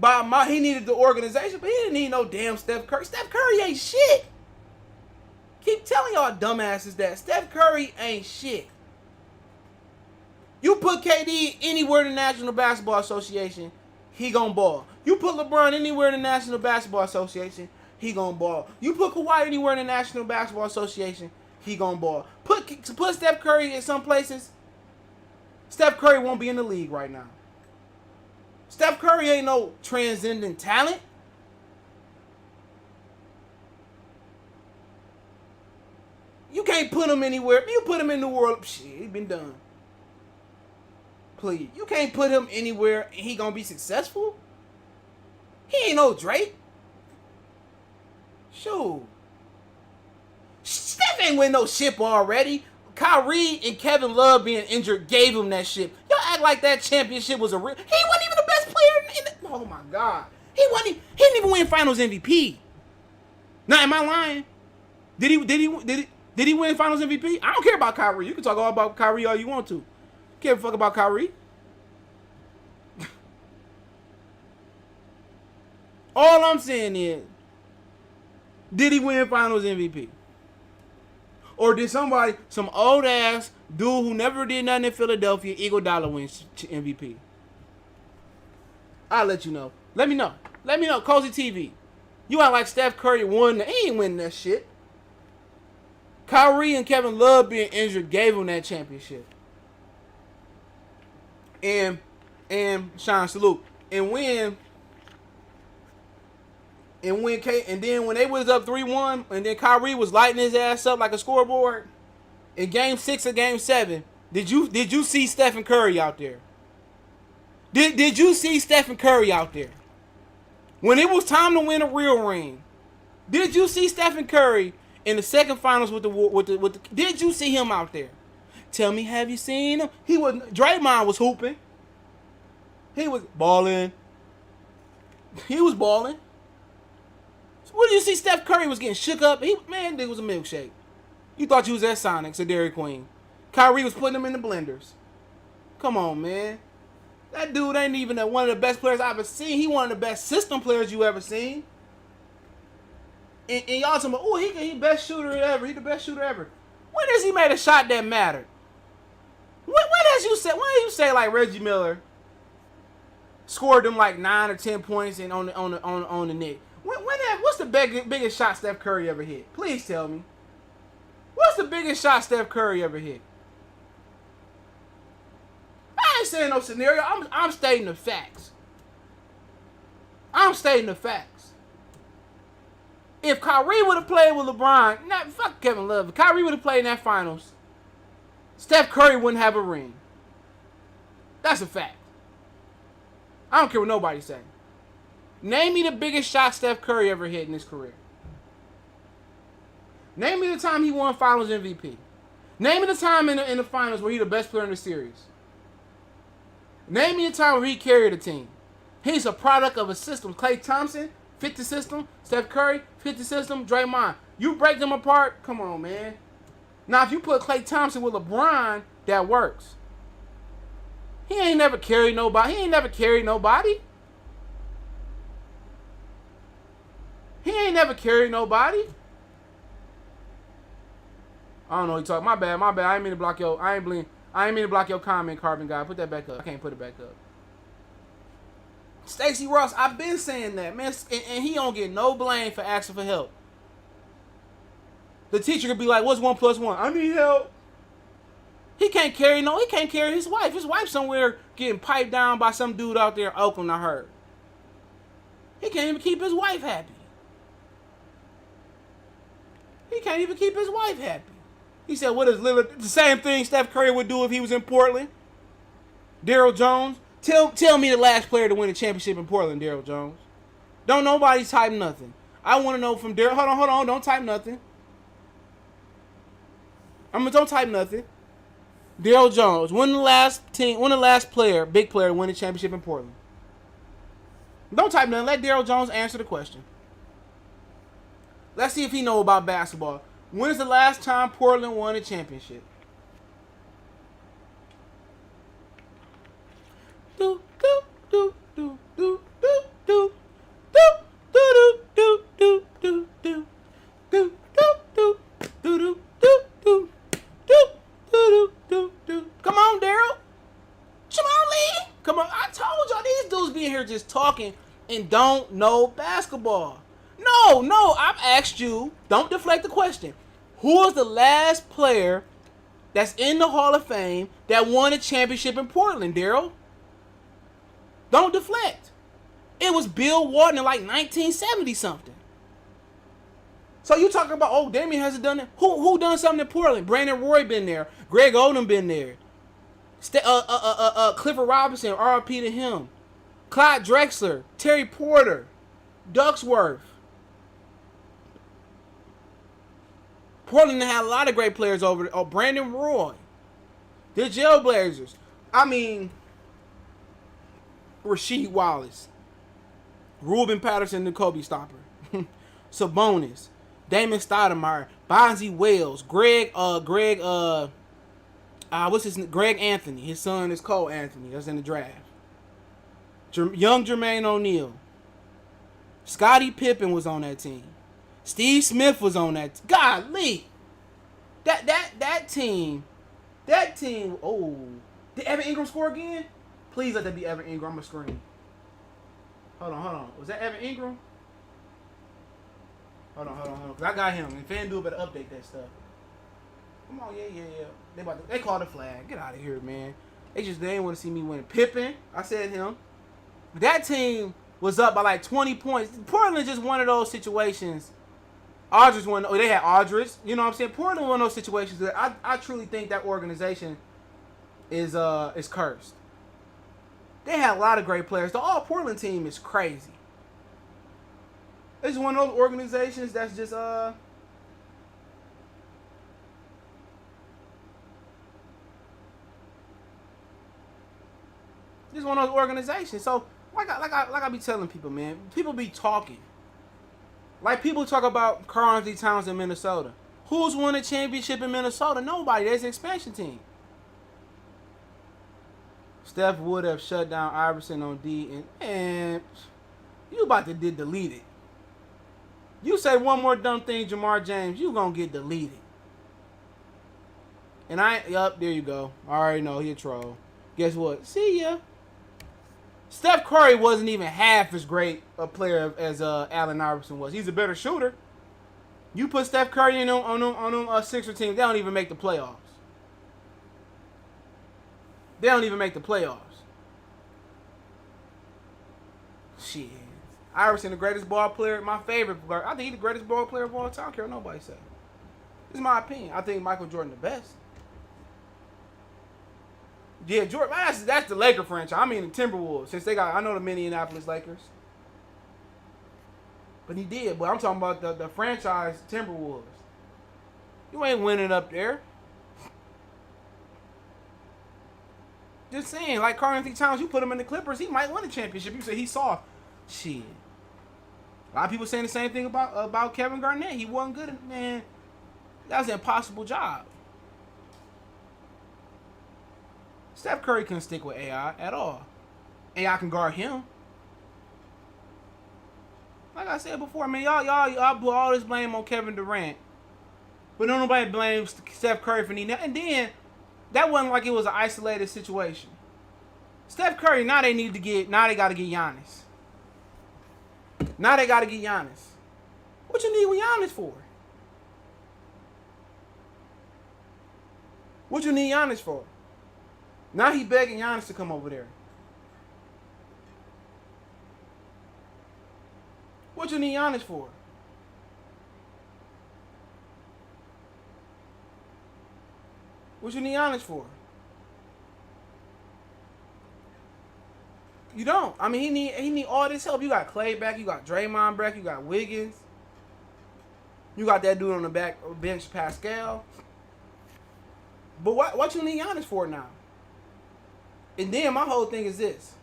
He needed the organization, but he didn't need no damn Steph Curry. Steph Curry ain't shit. Keep telling y'all dumbasses that Steph Curry ain't shit. You put KD anywhere in the National Basketball Association, he gon' ball. You put LeBron anywhere in the National Basketball Association, he gon' ball. You put Kawhi anywhere in the National Basketball Association, he gon' ball. Put Steph Curry in some places, Steph Curry won't be in the league right now. Steph Curry ain't no transcendent talent. You can't put him anywhere. You put him in the world, shit, he been done. Please. You can't put him anywhere and he gonna be successful? He ain't no Drake. Shoot. Steph ain't win no ship already. Kyrie and Kevin Love being injured gave him that shit. Y'all act like that championship was a real. He wasn't even the best player in the. Oh my God. He didn't even win Finals MVP. Now, am I lying? Did he win Finals MVP? I don't care about Kyrie. You can talk all about Kyrie all you want to. Can't fuck about Kyrie. All I'm saying is, did he win Finals MVP? Or did some old ass dude who never did nothing in Philadelphia, Eagle Dollar, win MVP? I'll let you know. Let me know. Let me know. Cozy TV. You act like Steph Curry won. He ain't winning that shit. Kyrie and Kevin Love being injured gave him that championship. And Sean, salute. And then when they was up 3-1, and then Kyrie was lighting his ass up like a scoreboard, in Game 6 or Game 7, did you see Stephen Curry out there? Did you see Stephen Curry out there? When it was time to win a real ring, did you see Stephen Curry in the second finals with the did you see him out there? Tell me, have you seen him? Draymond was hooping. He was balling. So what did you see? Steph Curry was getting shook up. Dude was a milkshake. You thought you was at Sonic's or Dairy Queen. Kyrie was putting them in the blenders. Come on, man. That dude ain't even one of the best players I've ever seen. He one of the best system players you ever seen. And y'all talking about, oh, he best shooter ever. He the best shooter ever. When has he made a shot that mattered? When did you say like Reggie Miller scored them like 9 or 10 points and on the Knicks? What's the biggest shot Steph Curry ever hit? Please tell me. What's the biggest shot Steph Curry ever hit? I ain't saying no scenario. I'm stating the facts. If Kyrie would have played with LeBron, fuck Kevin Love. If Kyrie would have played in that finals, Steph Curry wouldn't have a ring. That's a fact. I don't care what nobody say. Name me the biggest shot Steph Curry ever hit in his career. Name me the time he won Finals MVP. Name me the time in the finals where he the best player in the series. Name me the time where he carried a team. He's a product of a system. Klay Thompson fit the system. Steph Curry fit the system. Draymond. You break them apart, come on, man. Now, if you put Klay Thompson with LeBron, that works. He ain't never carried nobody. He ain't never carried nobody. I don't know what you're talking. My bad. I ain't mean to block your comment, Carbon Guy. Put that back up. I can't put it back up. Stacey Ross, I've been saying that, man, and he don't get no blame for asking for help. The teacher could be like, "What's 1 + 1? I need help." He can't carry his wife. His wife's somewhere getting piped down by some dude out there in Oakland, I heard. He can't even keep his wife happy. He said, what is Lillard? The same thing Steph Curry would do if he was in Portland. Daryl Jones. Tell me the last player to win a championship in Portland, Daryl Jones. Don't nobody type nothing. I want to know from Daryl. Hold on. Don't type nothing. Don't type nothing. Daryl Jones. When the last player, big player, to win a championship in Portland? Don't type nothing. Let Daryl Jones answer the question. Let's see if he know about basketball. When is the last time Portland won a championship? Do do do do do do do do do do do do do do do do do do. Come on, Daryl. Come on, Lee. Come on. I told y'all these dudes be in here just talking and don't know basketball. No, I've asked you. Don't deflect the question. Who was the last player that's in the Hall of Fame that won a championship in Portland, Daryl? Don't deflect. It was Bill Walton in like 1970 something. So you talking about, oh, Damian hasn't done it. Who done something in Portland? Brandon Roy been there. Greg Oden been there. Clifford Robinson, RIP to him. Clyde Drexler, Terry Porter, Ducksworth. Portland had a lot of great players over there. Oh, Brandon Roy. The Jailblazers. I mean, Rasheed Wallace. Ruben Patterson, the Kobe Stopper. Sabonis. Damon Stoudemire. Bonzi Wells. Greg Anthony. His son is Cole Anthony. That's in the draft. Young Jermaine O'Neal. Scottie Pippen was on that team. Steve Smith was on that. Golly. That team. Oh. Did Evan Ingram score again? Please let that be Evan Ingram. I'm going to scream. Hold on. Was that Evan Ingram? Hold on. Because I got him. And FanDuel better update that stuff. Come on, yeah. They called a flag. Get out of here, man. They didn't want to see me win. Pippen, I said him. But that team was up by like 20 points. Portland just one of those situations. They had Aldridge. You know what I'm saying? Portland one of those situations that I truly think that organization is cursed. They had a lot of great players. The all Portland team is crazy. It's one of those organizations that's just one of those organizations. So like I be telling people, man, people be talking. Like people talk about Karl Anthony Towns in Minnesota. Who's won a championship in Minnesota? Nobody. There's an expansion team. Steph would have shut down Iverson on D, and you about to get deleted. You say one more dumb thing, Jamar James, you gonna get deleted. And there you go. I already know he a troll. Guess what? See ya. Steph Curry wasn't even half as great a player as Allen Iverson was. He's a better shooter. You put Steph Curry on them Sixer team, they don't even make the playoffs. They don't even make the playoffs. Shit. Iverson, the greatest ball player, my favorite. I think he's the greatest ball player of all time. I don't care what nobody say. This is my opinion. I think Michael Jordan the best. Yeah, Jordan. That's the Laker franchise. I mean the Timberwolves. Since I know the Minneapolis Lakers. But he did. But I'm talking about the franchise Timberwolves. You ain't winning up there. Just saying, like Karl Anthony Towns, you put him in the Clippers, he might win a championship. You say he's soft. Shit. A lot of people saying the same thing about Kevin Garnett. He wasn't good. Man, that was an impossible job. Steph Curry couldn't stick with AI at all. AI can guard him. Like I said before, man, y'all put all this blame on Kevin Durant. But don't nobody blame Steph Curry for needing that. And then, that wasn't like it was an isolated situation. Steph Curry, now they got to get Giannis. Now they got to get Giannis. What you need with Giannis for? What you need Giannis for? Now he begging Giannis to come over there. What you need Giannis for? What you need Giannis for? You don't. I mean, he need all this help. You got Clay back. You got Draymond back. You got Wiggins. You got that dude on the back bench, Pascal. But what you need Giannis for now? And then my whole thing is this.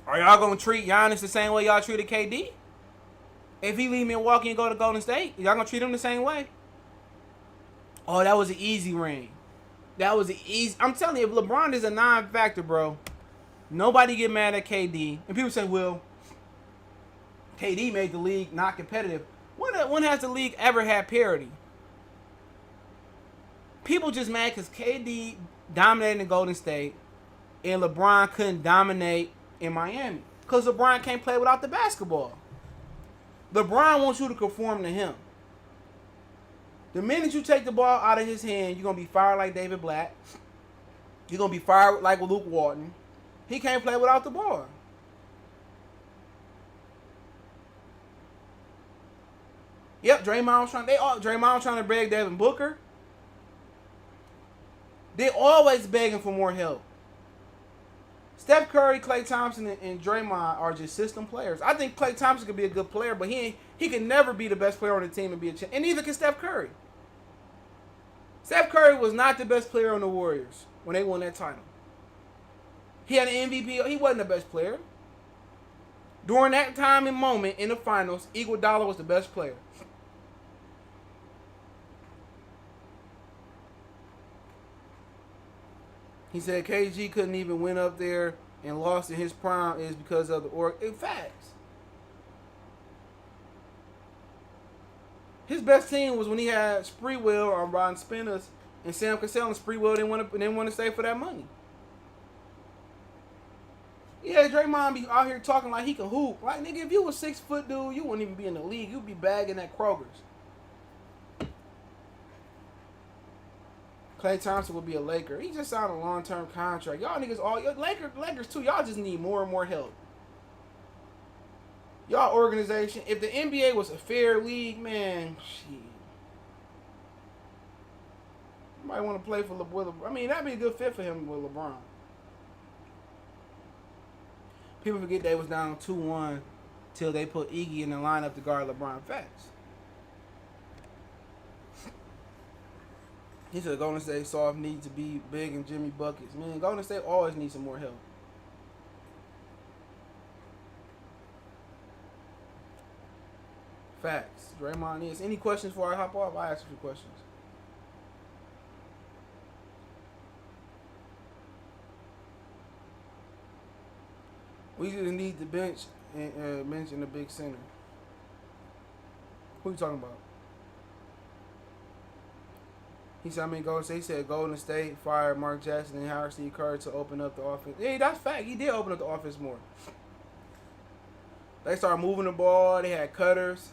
Are y'all going to treat Giannis the same way y'all treated KD? If he leave Milwaukee and go to Golden State, y'all going to treat him the same way? Oh, that was an easy ring. That was an easy... I'm telling you, if LeBron is a non-factor, bro, nobody get mad at KD. And people say, well, KD made the league not competitive. When has the league ever had parity? People just mad because KD dominated in Golden State and LeBron couldn't dominate in Miami. Because LeBron can't play without the basketball. LeBron wants you to conform to him. The minute you take the ball out of his hand, you're going to be fired like David Blatt. You're going to be fired like Luke Walton. He can't play without the ball. Yep, Draymond was trying to beg Devin Booker. They always begging for more help. Steph Curry, Klay Thompson, and Draymond are just system players. I think Klay Thompson could be a good player, but he can never be the best player on the team and be a champ. And neither can Steph Curry. Steph Curry was not the best player on the Warriors when they won that title. He had an MVP. He wasn't the best player. During that time and moment in the finals, Iguodala was the best player. He said KG couldn't even win up there and lost in his prime is because of the facts. His best team was when he had Spreewell or Ron Spinners and Sam Cassell, and Spreewell didn't want to stay for that money. Yeah, Draymond be out here talking like he can hoop. Like, nigga, if you was 6 foot dude, you wouldn't even be in the league. You'd be bagging at Kroger's. Klay Thompson will be a Laker. He just signed a long-term contract. Y'all niggas, Lakers too, y'all just need more and more help. Y'all organization, if the NBA was a fair league, man, shit. You might want to play for LeBron. I mean, that'd be a good fit for him with LeBron. People forget they was down 2-1 till they put Iggy in the lineup to guard LeBron. Facts. He said Golden State soft needs to be big and Jimmy buckets. Man, Golden State always needs some more help. Facts. Draymond is. Any questions before I hop off? I ask a few questions. We just need the bench and mention the big center. Who you talking about? He said Golden State fired Mark Jackson and hired Steve Kerr to open up the offense. Yeah, that's fact. He did open up the offense more. They started moving the ball. They had cutters.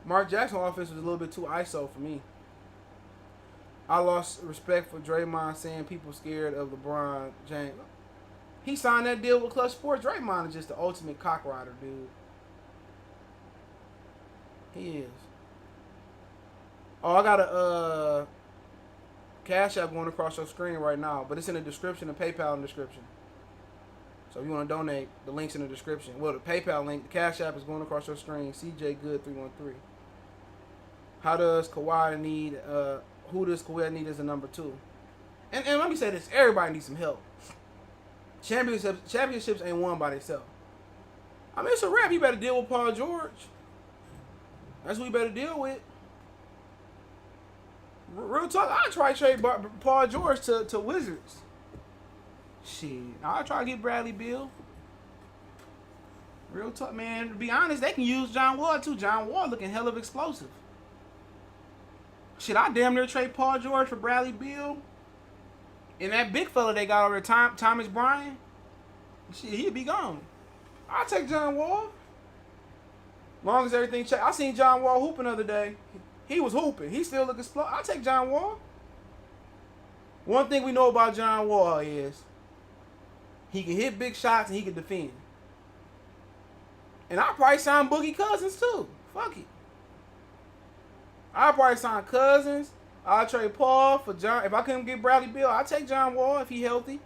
Mark Jackson's offense was a little bit too ISO for me. I lost respect for Draymond saying people scared of LeBron James. He signed that deal with Clutch Sports. Draymond is just the ultimate cock rider, dude. He is. Oh, I got a Cash App going across your screen right now, but it's in the description, the PayPal in the description. So if you want to donate, the link's in the description. Well, the PayPal link, the Cash App is going across your screen. CJ Good 313. How does Kawhi need? Who does Kawhi need as a number 2? And let me say this: everybody needs some help. Championships ain't won by themselves. I mean, it's a wrap. You better deal with Paul George. That's who you better deal with. Real talk, I'll try to trade Paul George to Wizards. Shit, I'll try to get Bradley Beal. Real talk, man. To be honest, they can use John Wall too. John Wall looking hell of explosive. Shit, I damn near trade Paul George for Bradley Beal. And that big fella they got over there, Thomas Bryant. Shit, he'd be gone. I'll take John Wall. Long as everything check. I seen John Wall hooping the other day. He was hooping. He still looking slow. I'll take John Wall. One thing we know about John Wall is he can hit big shots and he can defend. And I'll probably sign Boogie Cousins too. Fuck it. I'll probably sign Cousins. I'll trade Paul for John. If I couldn't get Bradley Beal, I'll take John Wall if he healthy.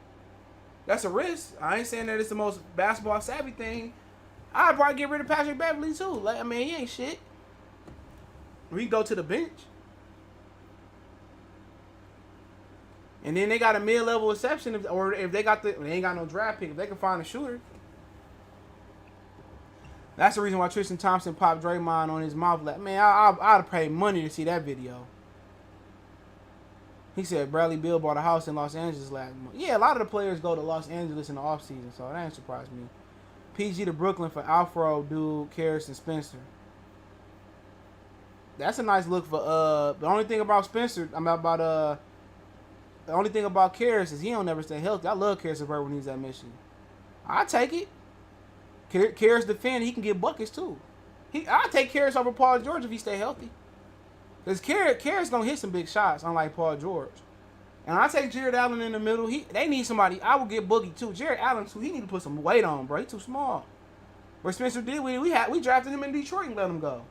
That's a risk. I ain't saying that it's the most basketball savvy thing. I'd probably get rid of Patrick Beverly too. Like, I mean, he ain't shit. We go to the bench. And then they got a mid-level exception, or if they ain't got no draft pick, if they can find a shooter. That's the reason why Tristan Thompson popped Draymond on his mouth. Like, man, I'd have paid money to see that video. He said Bradley Beal bought a house in Los Angeles last month. Yeah, a lot of the players go to Los Angeles in the offseason, so that ain't surprised me. PG to Brooklyn for Alfaro, Dude, Karras, and Spencer. That's a nice look for the only thing about Spencer, the only thing about Karras is he don't never stay healthy. I love Karras LeVert when he's at Michigan. I take it. Karras defend, he can get buckets too. I take Karras over Paul George if he stay healthy. Because Karras gonna hit some big shots, unlike Paul George. And I take Jared Allen in the middle. They need somebody. I will get Boogie too. Jared Allen too. He need to put some weight on, bro. He too small. But Spencer did. We drafted him in Detroit and let him go.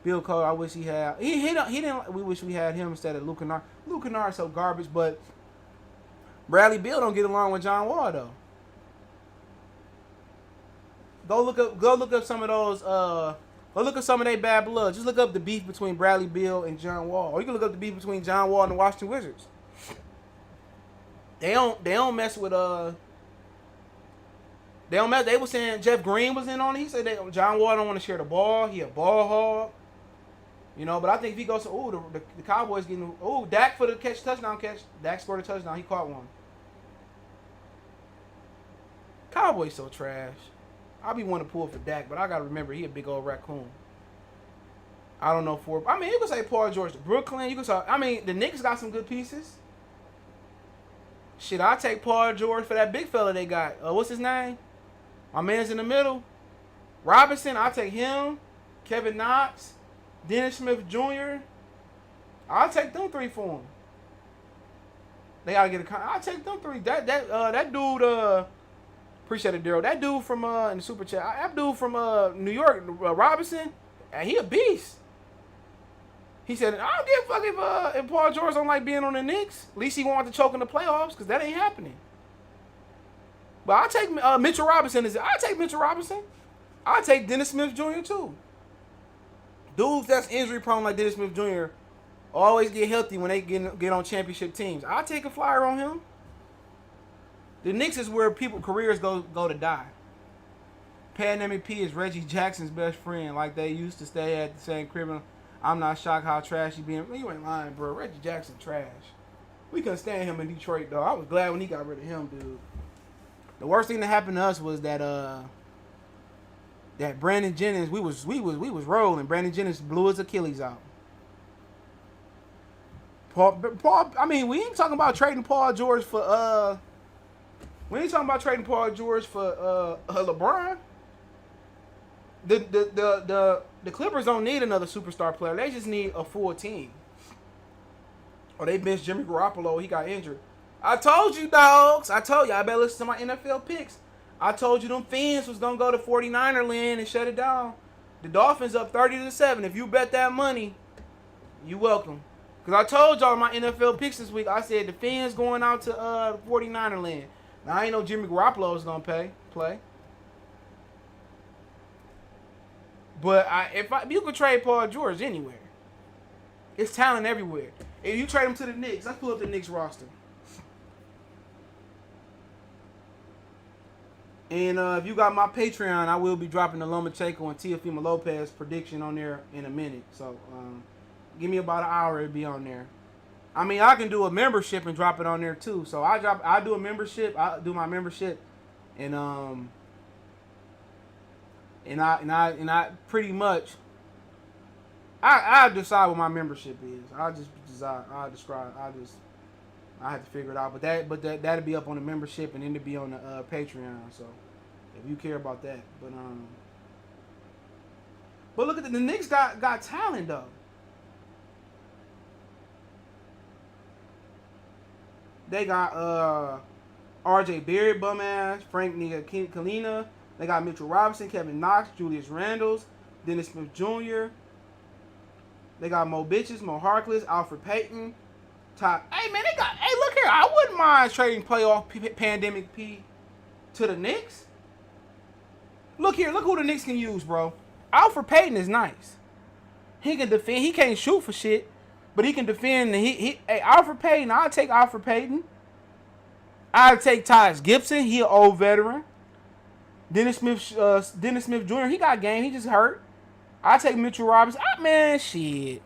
Bill Cole, I wish he had. He didn't. We wish we had him instead of Luke Kennard. Luke Kennard's so garbage, but Bradley Beal don't get along with John Wall though. Go look up some of those. Go look up some of their bad blood. Just look up the beef between Bradley Beal and John Wall, or you can look up the beef between John Wall and the Washington Wizards. They don't mess with They don't mess. They were saying Jeff Green was in on it. He said John Wall don't want to share the ball. He a ball hog. You know, but I think if he goes to the Cowboys getting Dak for the touchdown catch. Dak scored a touchdown. He caught one. Cowboys so trash. I be wanting to pull for Dak, but I gotta remember he a big old raccoon. I don't know you can say Paul George to Brooklyn. You can say the Knicks got some good pieces. Shit, I take Paul George for that big fella they got. What's his name? My man's in the middle. Robinson, I take him. Kevin Knox, Dennis Smith Jr. I'll take them three for him. They gotta get I'll take them three. That dude. Appreciate it, Daryl. That dude from in the super chat. That dude from New York, Robinson. He a beast. He said, I don't give a fuck if Paul George don't like being on the Knicks. At least he wanted to choke in the playoffs, because that ain't happening. But I'll take Mitchell Robinson. I'll take Mitchell Robinson. I'll take Dennis Smith Jr. too. Dudes that's injury prone like Dennis Smith Jr. always get healthy when they get on championship teams. I'll take a flyer on him. The Knicks is where people careers go to die. Pandemic P is Reggie Jackson's best friend. Like they used to stay at the same crib. I'm not shocked how trash he been. You ain't lying, bro. Reggie Jackson trash. We couldn't stand him in Detroit, though. I was glad when he got rid of him, dude. The worst thing that happened to us was that Brandon Jennings. We was rolling. Brandon Jennings blew his Achilles out. Paul. We ain't talking about trading Paul George for We ain't talking about trading Paul George for LeBron. The Clippers don't need another superstar player. They just need a full team. Or they benched Jimmy Garoppolo. He got injured. I told you, dogs. I told you. I better listen to my NFL picks. I told you them Fins was going to go to 49er land and shut it down. The Dolphins up 30-7. If you bet that money, you welcome. Because I told y'all my NFL picks this week. I said the Fins going out to 49er land. Now, I ain't know Jimmy Garoppolo was going to play. But if you could trade Paul George anywhere, it's talent everywhere. If you trade him to the Knicks, let's pull up the Knicks roster. And if you got my Patreon, I will be dropping the Lomachenko and Teofimo Lopez prediction on there in a minute. So give me about an hour, it'll be on there. I can do a membership and drop it on there too. So I do a membership. I do my membership, and I pretty much I decide what my membership is. I have to figure it out. But that'll be up on the membership and then it'll be on the Patreon. So if you care about that, but look at the Knicks got talent though. They got R.J. Barrett, bum ass, Frank Kalina. They got Mitchell Robinson, Kevin Knox, Julius Randle, Dennis Smith Jr. They got Mo Bitches, Mo Harkless, Alfred Payton. Hey man, look here. I wouldn't mind trading playoff pandemic P to the Knicks. Look here, look who the Knicks can use, bro. Alfred Payton is nice. He can defend. He can't shoot for shit, But he can defend. And hey, Alfred Payton, I'll take Alfred Payton. I'll take Taj Gibson. He an old veteran. Dennis Smith Jr., he got game. He just hurt. I'll take Mitchell Robinson. Man, shit.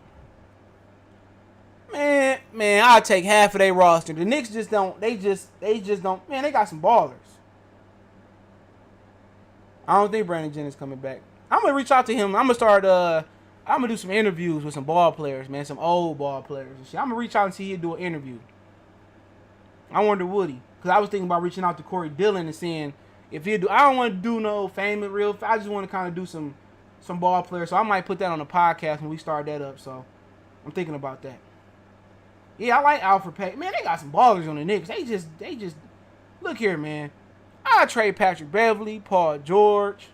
Man, I'll take half of their roster. The Knicks just don't. They just don't. Man, they got some ballers. I don't think Brandon Jennings coming back. I'm gonna reach out to him. I'm gonna start. I'm gonna do some interviews with some ball players, man. Some old ball players and shit. I'm gonna reach out and see he'd do an interview. I wonder would he? Because I was thinking about reaching out to Corey Dillon and seeing if he'd do. I don't want to do no famous real. I just want to kind of do some ball players. So I might put that on the podcast when we start that up. So I'm thinking about that. Yeah, I like Alfred Payton. Man, they got some ballers on the Knicks. They just look here, man. I trade Patrick Beverly, Paul George.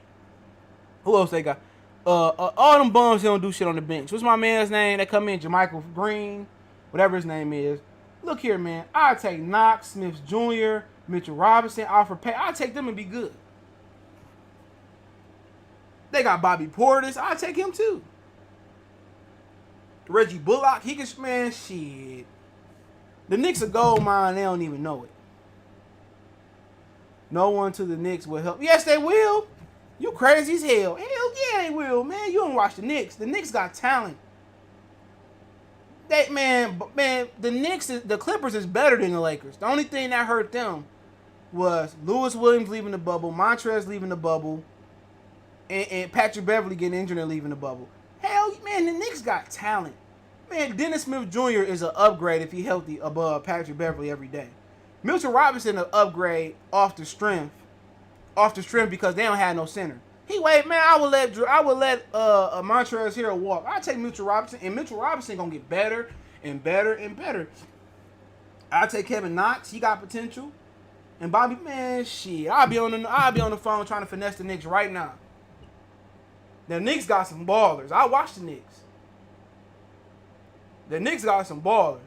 Who else they got? All them bums that don't do shit on the bench. What's my man's name that come in? Jermichael Green, whatever his name is. Look here, man. I'll take Knox, Smith Jr., Mitchell Robinson, Alfred Payton. I'll take them and be good. They got Bobby Portis. I'll take him too. Reggie Bullock. He can, man, shit. The Knicks a gold mine. They don't even know it. No one to the Knicks will help. Yes, they will. You crazy as hell. Hell yeah, they will, man. You don't watch the Knicks. The Knicks got talent. The Clippers is better than the Lakers. The only thing that hurt them was Lewis Williams leaving the bubble, Montrezl leaving the bubble, and Patrick Beverly getting injured and leaving the bubble. Hell, man, the Knicks got talent. Man, Dennis Smith Jr. is an upgrade if he's healthy above Patrick Beverly every day. Mitchell Robinson an upgrade off the strength because they don't have no center. I would let Montrezl Harrell walk. I'll take Mitchell Robinson, and Mitchell Robinson gonna get better and better and better. I'll take Kevin Knox. He got potential. And Bobby, man, shit. I'll be on the phone trying to finesse the Knicks right now. The Knicks got some ballers. I watch the Knicks. The Knicks got some ballers.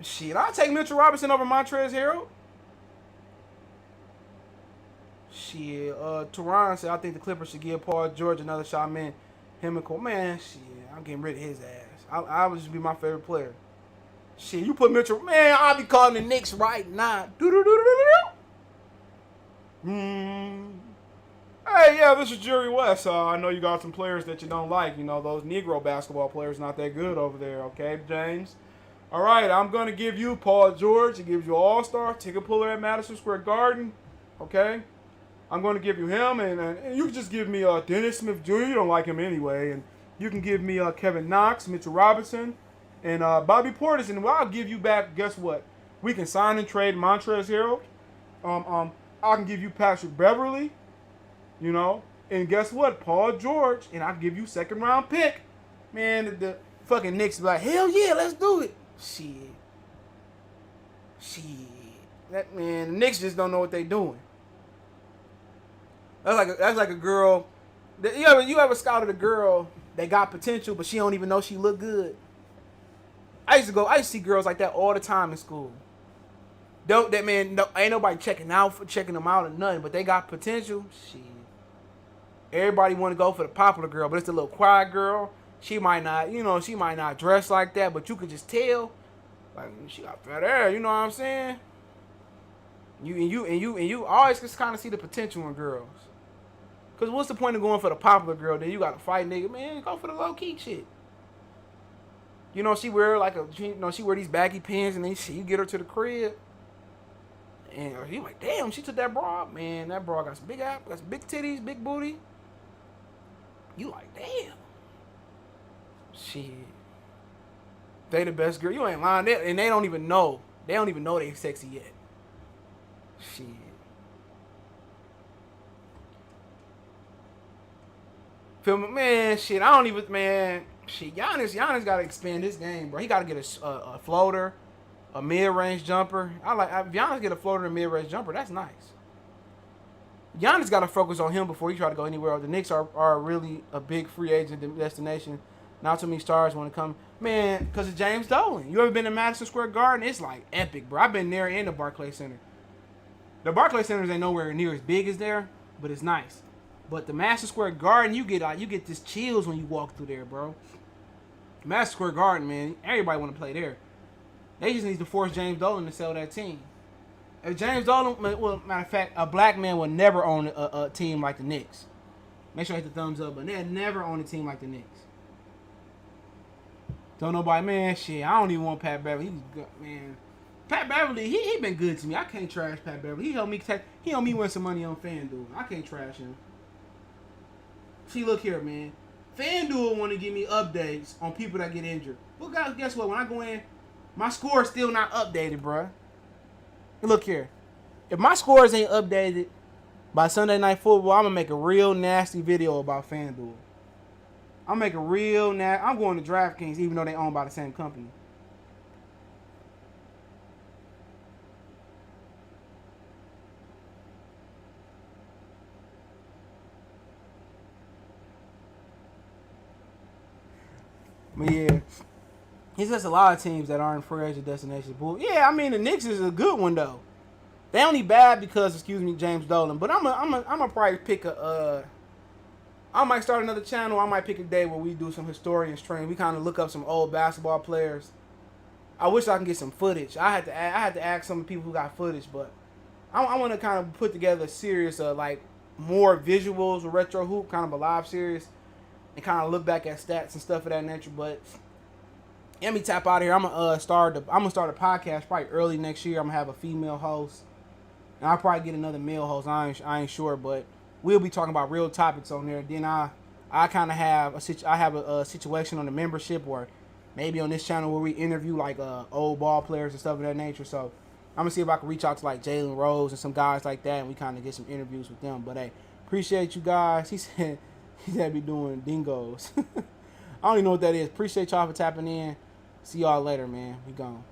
Shit, I'll take Mitchell Robinson over Montrezl Harrell. Shit, Tehran said I think the Clippers should give Paul George another shot, man. Him and Cole, man, shit, I'm getting rid of his ass. I would just be my favorite player. Shit, you put Mitchell, man, I'll be calling the Knicks right now. Hey, yeah, this is Jerry West. I know you got some players that you don't like. You know, those Negro basketball players not that good over there, okay, James? All right, I'm going to give you Paul George. He gives you an all-star ticket puller at Madison Square Garden, okay? I'm going to give you him, and you can just give me Dennis Smith Jr. You don't like him anyway. And you can give me Kevin Knox, Mitchell Robinson, and Bobby Portis. And I'll give you back, guess what? We can sign and trade Montrezl Harrell. I can give you Patrick Beverly, you know. And guess what? Paul George. And I'll give you second-round pick. Man, the fucking Knicks be like, hell yeah, let's do it. Shit. The Knicks just don't know what they doing. That's like a girl. You ever scouted a girl that got potential, but she don't even know she look good? I used to see girls like that all the time in school. Ain't nobody checking them out or nothing, but they got potential. Shit. Everybody want to go for the popular girl, but it's the little quiet girl. She might not dress like that, but you could just tell, like, she got fat hair. You know what I'm saying? You always just kind of see the potential in girls. Cause what's the point of going for the popular girl? Then you got to fight nigga, man. Go for the low key shit. You know she wear she wear these baggy pants, and then you get her to the crib, and you like, damn, she took that bra, man. That bra got some big ass, got some big titties, big booty. You like, damn. Shit. They the best girl. You ain't lying. And they don't even know. They don't even know they sexy yet. Shit. Feel me? Man, shit. I don't even, man. Shit, Giannis got to expand his game, bro. He got to get a floater, a mid-range jumper. If Giannis get a floater and mid-range jumper, that's nice. Giannis got to focus on him before he try to go anywhere else. The Knicks are really a big free agent destination. Not too many stars want to come. Man, because of James Dolan. You ever been to Madison Square Garden? It's like epic, bro. I've been there in the Barclays Center. The Barclays Center ain't nowhere near as big as there, but it's nice. But the Madison Square Garden, you get this chills when you walk through there, bro. Madison Square Garden, man, everybody want to play there. They just need to force James Dolan to sell that team. If James Dolan, well, matter of fact, a black man would never own a team like the Knicks. Make sure I hit the thumbs up, but they'd never own a team like the Knicks. Don't nobody, man, shit, I don't even want Pat Beverly. He's good, man. Pat Beverly, he been good to me. I can't trash Pat Beverly. He helped me win some money on FanDuel. I can't trash him. See, look here, man. FanDuel want to give me updates on people that get injured. Well, guys, guess what? When I go in, my score is still not updated, bruh. Look here. If my scores ain't updated by Sunday Night Football, I'm going to make a real nasty video about FanDuel. I'm going to DraftKings even though they owned by the same company. But yeah, he's just a lot of teams that aren't free agent destinations. But yeah, I mean the Knicks is a good one though. They only bad because, James Dolan. But I'm probably pick I might start another channel. I might pick a day where we do some historians training. We kind of look up some old basketball players. I wish I can get some footage. I had to ask some people who got footage, but I want to kind of put together a series of like more visuals with retro hoop, kind of a live series. And kind of look back at stats and stuff of that nature, but let me tap out of here. I'm gonna start a podcast probably early next year. I'm gonna have a female host, and I'll probably get another male host. I ain't sure, but we'll be talking about real topics on there. Then I kind of have a situation on the membership, or maybe on this channel where we interview like old ball players and stuff of that nature. So I'm gonna see if I can reach out to like Jalen Rose and some guys like that, and we kind of get some interviews with them. But hey, appreciate you guys. He said be doing dingoes. I don't even know what that is. Appreciate y'all for tapping in. See y'all later, man. We gone.